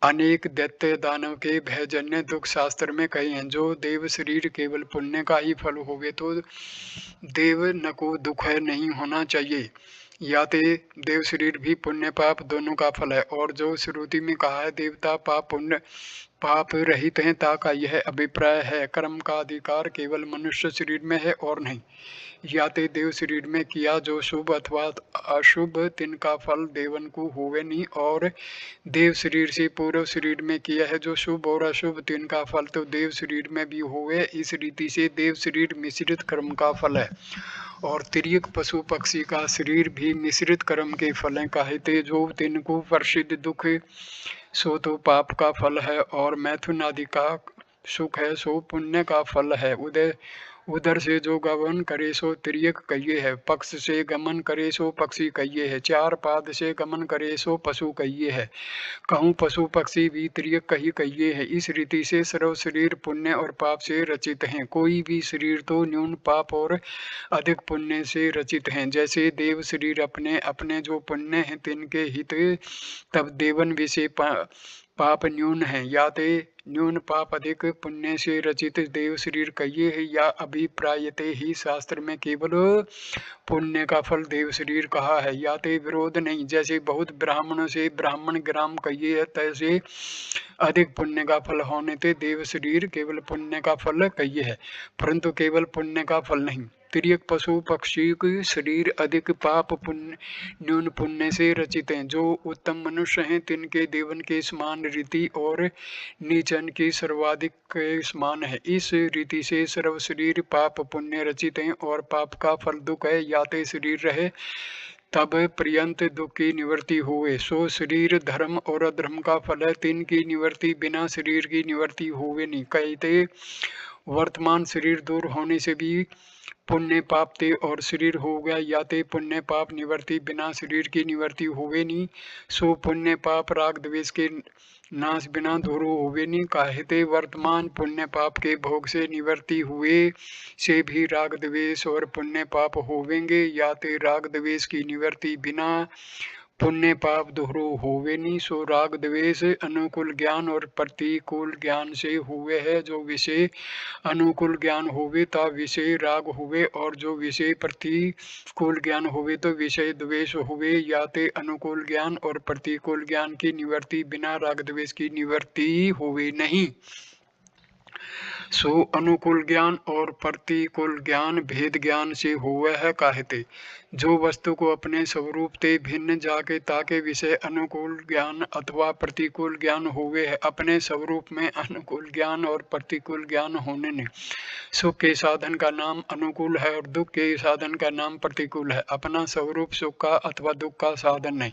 अनेक दैत्य दानव के भयजन्य दुख शास्त्र में कहे हैं। जो देव शरीर केवल पुण्य का ही फल होवे तो देव न को दुख है नहीं होना चाहिए, या ते देव शरीर भी पुण्य पाप दोनों का फल है। और जो श्रुति में कहा है देवता पाप पुण्य पाप रहित हैं, ताका यह अभिप्राय है कर्म का अधिकार केवल मनुष्य शरीर में है और नहीं। या ते देव शरीर में किया जो शुभ अथवा अशुभ तिनका फल देवन को होवे नहीं, और देव शरीर से पूर्व शरीर में किया है जो शुभ और अशुभ तिनका फल तो देव शरीर में भी होवे। इस रीति से देव शरीर मिश्रित कर्म का फल है, और तिर्यक पशु पक्षी का शरीर भी मिश्रित कर्म के फल हैं कहते। जो तिनको प्रसिद्ध दुख सो तो पाप का फल है, और मैथुन आदि का सुख है सो पुण्य का फल है। उधर से जो गमन करे सो तिर्यक कहिए है, पक्ष से गमन करे सो पक्षी कहिए है, चार पाद से गमन करे सो पशु कहिए है, कहूँ पशु पक्षी भी तिर्यक कहिए है। इस रीति से सर्व शरीर पुण्य और पाप से रचित हैं। कोई भी शरीर तो न्यून पाप और अधिक पुण्य से रचित हैं। जैसे देव शरीर अपने अपने जो पुण्य हैं तिनके हित, तब देवन विषय पाप न्यून है, या ते न्यून पाप अधिक पुण्य से रचित देव शरीर कहिए है, या अभिप्रायते ही शास्त्र में केवल पुण्य का फल देव शरीर कहा है, या ते विरोध नहीं। जैसे बहुत ब्राह्मणों से ब्राह्मण ग्राम कहिए है, तैसे अधिक पुण्य का फल होने ते देव शरीर केवल पुण्य का फल कहिए है, परंतु केवल पुण्य का फल नहीं। तिर्यक पशु पक्षी के शरीर अधिक पाप पुण्य न्यून पुण्य से रचित हैं। जो उत्तम मनुष्य हैं तिनके देवन के समान रीति और नीचन की सर्वाधिक के समान है। इस रीति से सर्व शरीर पाप पुण्य रचित हैं, और पाप का फल दुख है, या ते शरीर रहे तब पर्यंत दुख की निवृत्ति हुए सो शरीर धर्म और अधर्म का फल है। तीन की निवृत्ति बिना शरीर की निवृत्ति हुए नहीं कहते। वर्तमान शरीर दूर होने से भी पुण्य पाप ते और शरीर हो गया, या ते पुण्य पाप निवृत्ति बिना शरीर की निवृत्ति हुए नहीं। सो पुण्य पाप राग द्वेष के नाश बिना दूर हुए नहीं कहते। वर्तमान पुण्य पाप के भोग से निवृत्ति हुए से भी राग द्वेष और पुण्य पाप होवेंगे, या ते राग द्वेष की निवृत्ति बिना पुण्य पाप दोहरो होवे नहीं। सो राग द्वेष अनुकूल ज्ञान और प्रतिकूल ज्ञान से हुए है। जो विषय अनुकूल ज्ञान होवे ता विषय राग हुए, और जो विषय प्रतिकूल ज्ञान होवे तो विषय द्वेष हुए, या ते अनुकूल ज्ञान और प्रतिकूल ज्ञान की निवृत्ति बिना राग द्वेष की निवृत्ति होवे नहीं। सो अनुकूल ज्ञान और प्रतिकूल ज्ञान भेद ज्ञान से हुआ है कहते। जो वस्तु को अपने स्वरूप ते भिन्न जाके ताके विषय अनुकूल ज्ञान अथवा प्रतिकूल ज्ञान हुए है। अपने स्वरूप में अनुकूल ज्ञान और प्रतिकूल ज्ञान होने ने सुख के साधन का नाम अनुकूल है, और दुख के साधन का नाम प्रतिकूल है। अपना स्वरूप सुख का अथवा दुख का साधन नहीं,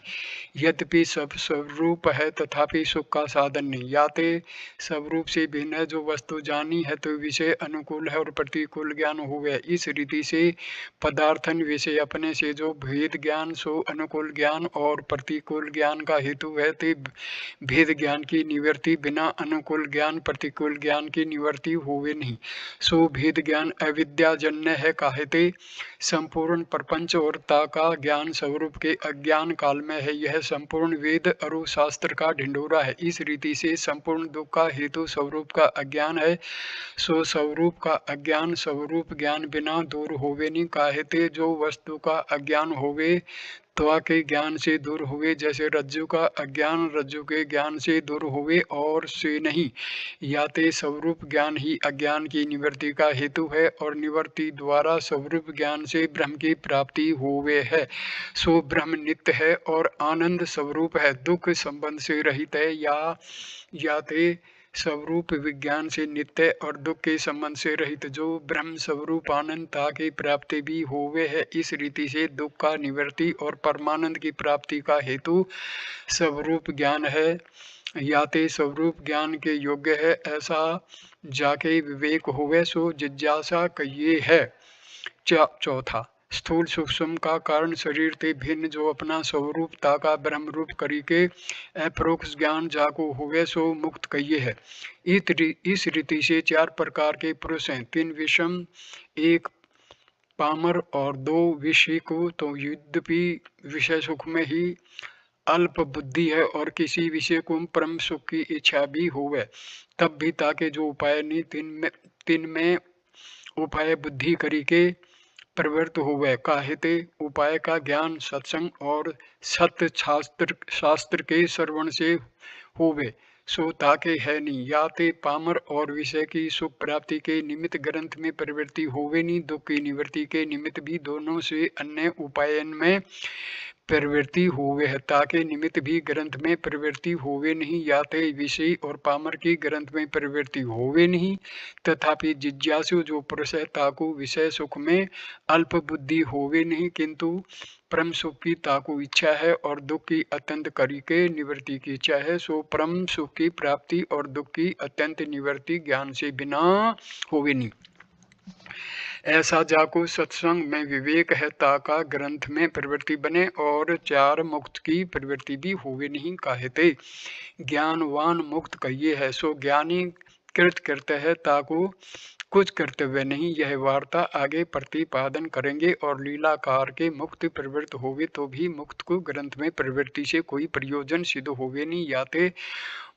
यद्यपि सब स्वरूप है तथापि सुख का साधन नहीं। या ते स्वरूप से भिन्न है। जो वस्तु जानी है तो विषय अनुकूल है और प्रतिकूल ज्ञान हुए। इस रीति से पदार्थन विषय अपने से जो भेद ज्ञान सो अनुकूल ज्ञान और प्रतिकूल ज्ञान का हेतु है, ते भेद ज्ञान की निवृत्ति बिना अनुकूल ज्ञान प्रतिकूल ज्ञान की निवृत्ति हुए नहीं। सो भेद ज्ञान अविद्याजन्य है कहते। संपूर्ण प्रपंच और ता का ज्ञान स्वरूप के अज्ञान काल में है। यह संपूर्ण वेद अरु शास्त्र का ढिंडोरा है। इस रीति से संपूर्ण दुख का हेतु स्वरूप का अज्ञान है। सो स्वरूप का अज्ञान स्वरूप ज्ञान बिना दूर होवे नहीं। काहेते जो वस्तु का अज्ञान होवे त्वा के ज्ञान से दूर हुए, जैसे रज्जु का अज्ञान रज्जु के ज्ञान से दूर हुए और से नहीं। याते स्वरूप ज्ञान ही अज्ञान की निवृत्ति का हेतु है और निवृत्ति द्वारा स्वरूप ज्ञान से ब्रह्म की प्राप्ति हुए है। सो ब्रह्म नित्य है और आनंद स्वरूप है, दुख संबंध से रहित है। याते स्वरूप विज्ञान से नित्य और दुख के संबंध से रहित जो ब्रह्म स्वरूप आनंदता की प्राप्ति भी होवे है। इस रीति से दुख का निवृत्ति और परमानंद की प्राप्ति का हेतु स्वरूप ज्ञान है। याते स्वरूप ज्ञान के योग्य है, ऐसा जाके विवेक होवे सो जिज्ञासा कहिए है। चौथा स्थूल सूक्ष्म का कारण शरीर ते भिन्न जो अपना स्वरूपता का ब्रह्म रूप करी के अप्रोक्ष ज्ञान जाको हुए सो मुक्त कहिए है। इस रीति से चार प्रकार के पुरुष हैं, तीन विषम एक पामर और दो विषय को। तो यद्यपि विषय सुख में ही अल्प बुद्धि है और किसी विषय को परम सुख की इच्छा भी होवे, तब भी ताके जो उपाय नहीं तीन में उपाय बुद्धि करी के प्रवृत्त होवे। काहेते उपाय का ज्ञान सत्संग और सत्य शास्त्र के श्रवण से होवे, सो ताके है नहीं। याते पामर और विषय की सुख प्राप्ति के निमित्त ग्रंथ में प्रवृत्ति होवे नहीं, दुख की निवृत्ति के निमित्त भी दोनों से अन्य उपायन में प्रवृत्ति होवे है, ताके निमित्त भी ग्रंथ में प्रवृत्ति होवे नहीं। याते विषय और पामर की ग्रंथ में प्रवृत्ति होवे नहीं, तथापि जिज्ञासु जो पुरुष है ताकु विषय सुख में अल्प बुद्धि होवे नहीं, किंतु परम सुख की ताकु इच्छा है और दुख की अत्यंत करी के निवृत्ति की इच्छा है। सो परम सुख की प्राप्ति और दुख की अत्यंत निवृत्ति ज्ञान से बिना होवे नहीं। ऐसा जाको सत्संग में विवेक है ताका ग्रंथ में प्रवृत्ति बने और चार मुक्त की प्रवृत्ति भी होवे नहीं। काहेते ज्ञानवान मुक्त कहिए है, सो ज्ञानी कृत करते है ताको कुछ कर्तव्य नहीं। यह वार्ता आगे प्रतिपादन करेंगे और लीलाकार के मुक्त प्रवृत्त होवे तो भी मुक्त को ग्रंथ में प्रवृत्ति से कोई प्रयोजन सिद्ध होवे नहीं। याते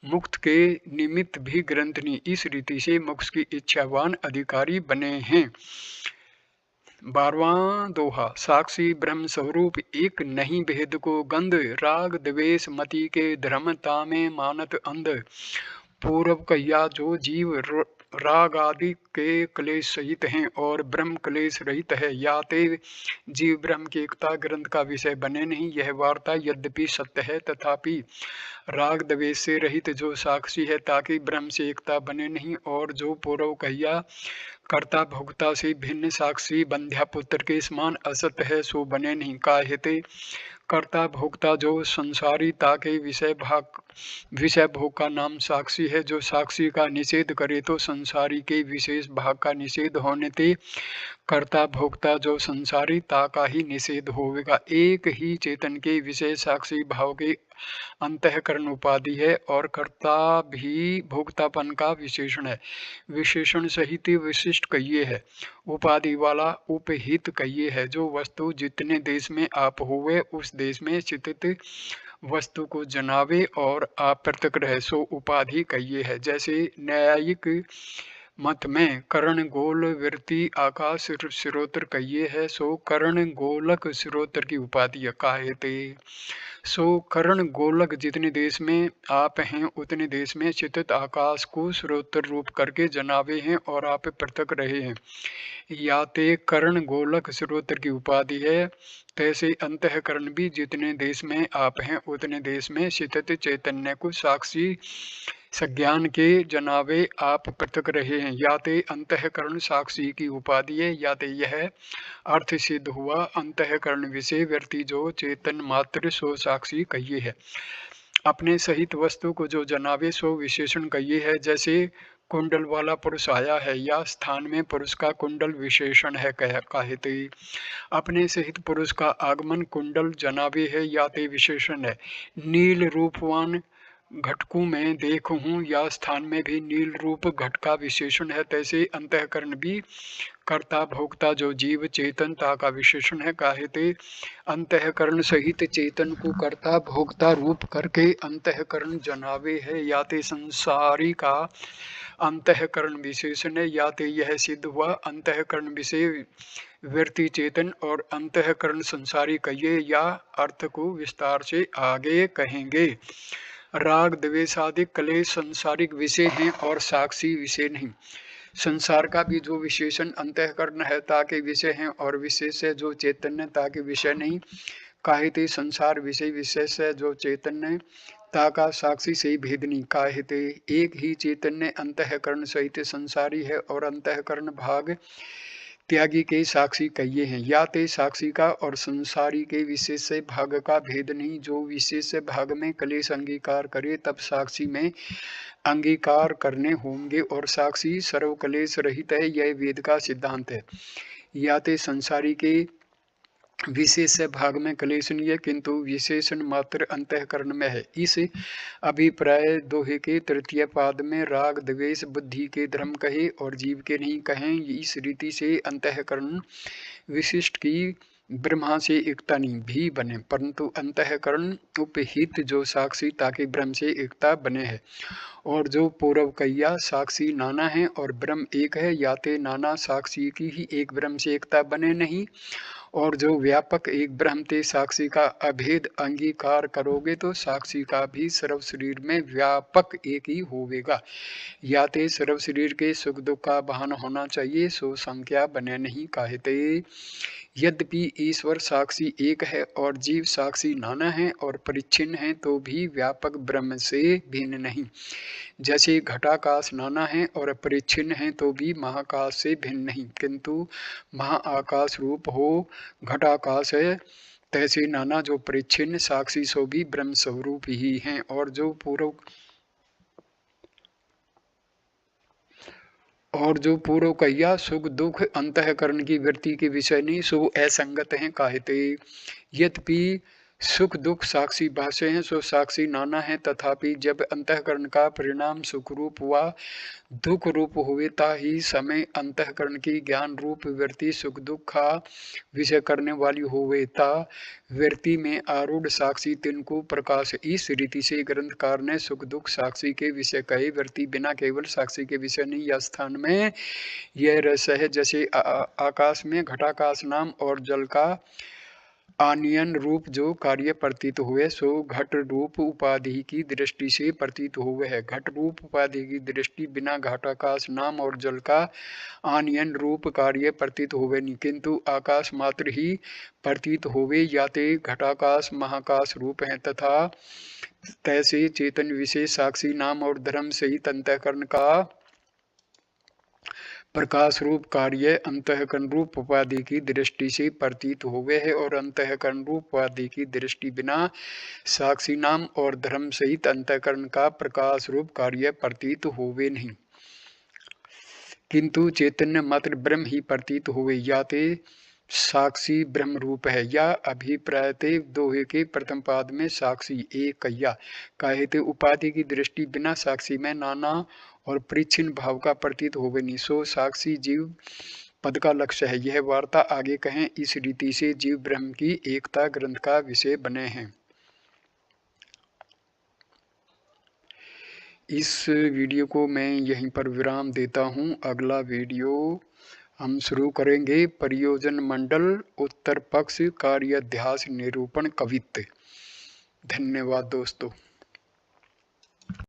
मुक्त के निमित्त भी ग्रंथ नहीं, इस रीति से मोक्ष की इच्छावान अधिकारी बने हैं। 12वां दोहा साक्षी ब्रह्म स्वरूप एक नहीं भेद को गंध, राग द्वेष मति के धर्मता में मानत अंध। पूर्व कहिया जो जीव राग आदि के क्लेश सहित हैं और ब्रह्म क्लेश रहित है, याते जीव ब्रह्म की एकता ग्रंथ का विषय बने नहीं। यह वार्ता यद्यपि सत्य है, तथापि राग द्वेष से रहित जो साक्षी है ताकि ब्रह्म से एकता बने नहीं, और जो पूर्व कहिया कर्ता भोक्ता से भिन्न साक्षी बंध्या पुत्र के समान असत्य है सो बने नहीं। काहेते कर्ता भोक्ता जो संसारी ताके विषय भोग का नाम साक्षी है, जो साक्षी का निषेध करे तो संसारी के विशेष भाग का निषेध होने ते कर्ता भोक्ता जो संसारी ता का ही निषेध होवेगा। एक ही चेतन के विषय साक्षी भाव के अंतःकरण उपाधि है और कर्ता भी भोक्तापन का विशेषण है। विशेषण सहित विशिष्ट कहिए है, उपाधि वाला उपहित कहिए है। जो वस्तु जितने देश में आप हुए उस देश में स्थित वस्तु को जनावे और आप पृथक रहे सो उपाधि कहिए है। जैसे न्यायिक मत में कर्ण गोल वृत्ति आकाश सिरोतर कहिए है, सो कर्ण गोलक सिरोतर की उपाधि काहेते। सो कर्ण गोलक जितने देश में आप हैं उतने देश में स्थित आकाश को स्रोतर रूप करके जनावे हैं और आप पृथक रहे हैं। याते कर्ण गोलक स्रोतर की उपाधि है, तैसे अंतःकरण भी जितने देश में आप हैं उतने देश में स्थित चैतन्य को साक्षी सज्ञान के जनावे आप पृथक रहे हैं। याते अंतःकरण साक्षी की उपाधि है, याते यह अर्थ सिद्ध हुआ अंतःकरण विषय व्यक्ति जो चेतन मात्र सो साक्षी कहिए है। अपने सहित वस्तु को जो जनावे सो विशेषण कहिए है। जैसे कुंडल वाला पुरुष आया है, या स्थान में पुरुष का कुंडल विशेषण है कहते। अपने सहित पुरुष का आगमन कुंडल जनावे है, याते विशेषण है। नील रूपवान घटकों में देख हूँ, या स्थान में भी नील रूप घट का विशेषण है। तैसे अंतःकरण भी कर्ता भोक्ता जो जीव चेतनता का विशेषण है। काहेते अंतःकरण सहित चेतन को कर्ता भोक्ता रूप करके अंतःकरण जनावे है। याते संसारी का अंतःकरण विशेषण है। या तो यह सिद्ध हुआ अंतःकरण विषय वृत्ति चेतन और अंतःकरण संसारी कहिए, या अर्थ को विस्तार से आगे कहेंगे। राग द्वेष आदि क्लेश संसारिक विषय हैं और साक्षी विषय नहीं। संसार का भी जो विशेषण अंतःकरण है ताकि विषय है, और विशेष है जो चैतन्य ताकि विषय नहीं। काहिते संसार विषय विशेष है जो चैतन्य ताका साक्षी से भेद नहीं। काहिते एक ही चैतन्य अंतःकरण सहित संसारी है और अंतःकरण भाग त्यागी के साक्षी कहिए हैं। या ते साक्षी का और संसारी के विशेष से भाग का भेद नहीं। जो विशेष भाग में क्लेश अंगीकार करे तब साक्षी में अंगीकार करने होंगे, और साक्षी सर्व क्लेश रहित है, यह वेद का सिद्धांत है। या ते संसारी के विशेष भाग में क्लेश नहीं है, किंतु विशेषण मात्र अंतःकरण में है। इस अभिप्राय दोहे के तृतीय पाद में राग द्वेष बुद्धि के धर्म कहे और जीव के नहीं कहें। इस रीति से अंतःकरण विशिष्ट की ब्रह्मा से एकता नहीं भी बने, परंतु अंतःकरण उपहित जो साक्षी ताकि ब्रह्म से एकता बने है। और जो पूर्व कहिया साक्षी नाना है और ब्रह्म एक है, याते नाना साक्षी की ही एक ब्रह्म से एकता बने नहीं। और जो व्यापक एक ब्रह्म ते साक्षी का अभेद अंगीकार करोगे तो साक्षी का भी सर्व शरीर में व्यापक एक ही होवेगा। या ते सर्व शरीर के सुख दुख का बहाना होना चाहिए, सो संख्या बने नहीं। कहते यद्यपि ईश्वर साक्षी एक है और जीव साक्षी नाना है और परिच्छिन्न है, तो भी व्यापक ब्रह्म से भिन्न नहीं। जैसे घटाकाश नाना है और परिच्छिन्न है, तो भी महाकाश से भिन्न नहीं, किंतु महाआकाश रूप हो घटाकाश है, तैसे नाना जो परिच्छिन्न साक्षी सो भी ब्रह्म स्वरूप ही हैं। और जो पूर्व कहिया सुख दुख अंतःकरण की वृत्ति के विषय नहीं, सो असंगत हैं। कहते यद्यपि सुख दुख साक्षी भाष्य हैं, सो साक्षी नाना है, तथापि जब अंतःकरण का परिणाम सुख रूप हुआ दुख रूप हुए ता ही समय अंतःकरण की ज्ञान रूप वृत्ति सुख दुख का विषय करने वाली हुए ता वृत्ति में आरूढ़ साक्षी तिनको प्रकाश। इस रीति से ग्रंथकार ने सुख दुख साक्षी के विषय कहे, वृत्ति बिना केवल साक्षी के विषय नहीं। या स्थान में यह रस है जैसे आकाश में घटाकाश नाम और जल का आनयन रूप जो कार्य प्रतीत हुए, सो घट रूप उपाधि की दृष्टि से प्रतीत हुए है। घट रूप उपाधि की दृष्टि बिना घटाकाश नाम और जल का आनयन रूप कार्य प्रतीत हुए नहीं, किंतु आकाश मात्र ही प्रतीत हुए। याते घटाकाश महाकाश रूप है, तथा तैसे चेतन विशेष साक्षी नाम और धर्म सहित अंतःकरण का प्रकाश रूप कार्य अंतःकरण रूप उपाधि की दृष्टि से प्रतीत हुए है, और अंतःकरण रूप उपाधि की दृष्टि बिना साक्षी नाम और धर्म सहित अंतःकरण का प्रकाश रूप कार्य प्रतीत हुए नहीं, किंतु चैतन्य मात्र ब्रह्म ही प्रतीत हुए। याते साक्षी ब्रह्म रूप है। या अभिप्रायते दोहे के प्रथम पाद में साक्षी एक कहिया। कहते उपाधि की दृष्टि बिना साक्षी में नाना और परिच्छिन्न भाव का प्रतीत होवे नहीं, सो साक्षी जीव पद का लक्ष्य है। यह वार्ता आगे कहें। इस रीति से जीव ब्रह्म की एकता ग्रंथ का विषय बने हैं। इस वीडियो को मैं यहीं पर विराम देता हूं। अगला वीडियो हम शुरू करेंगे प्रयोजन मंडल उत्तर पक्ष कार्याध्यास निरूपण कवित्व। धन्यवाद दोस्तों।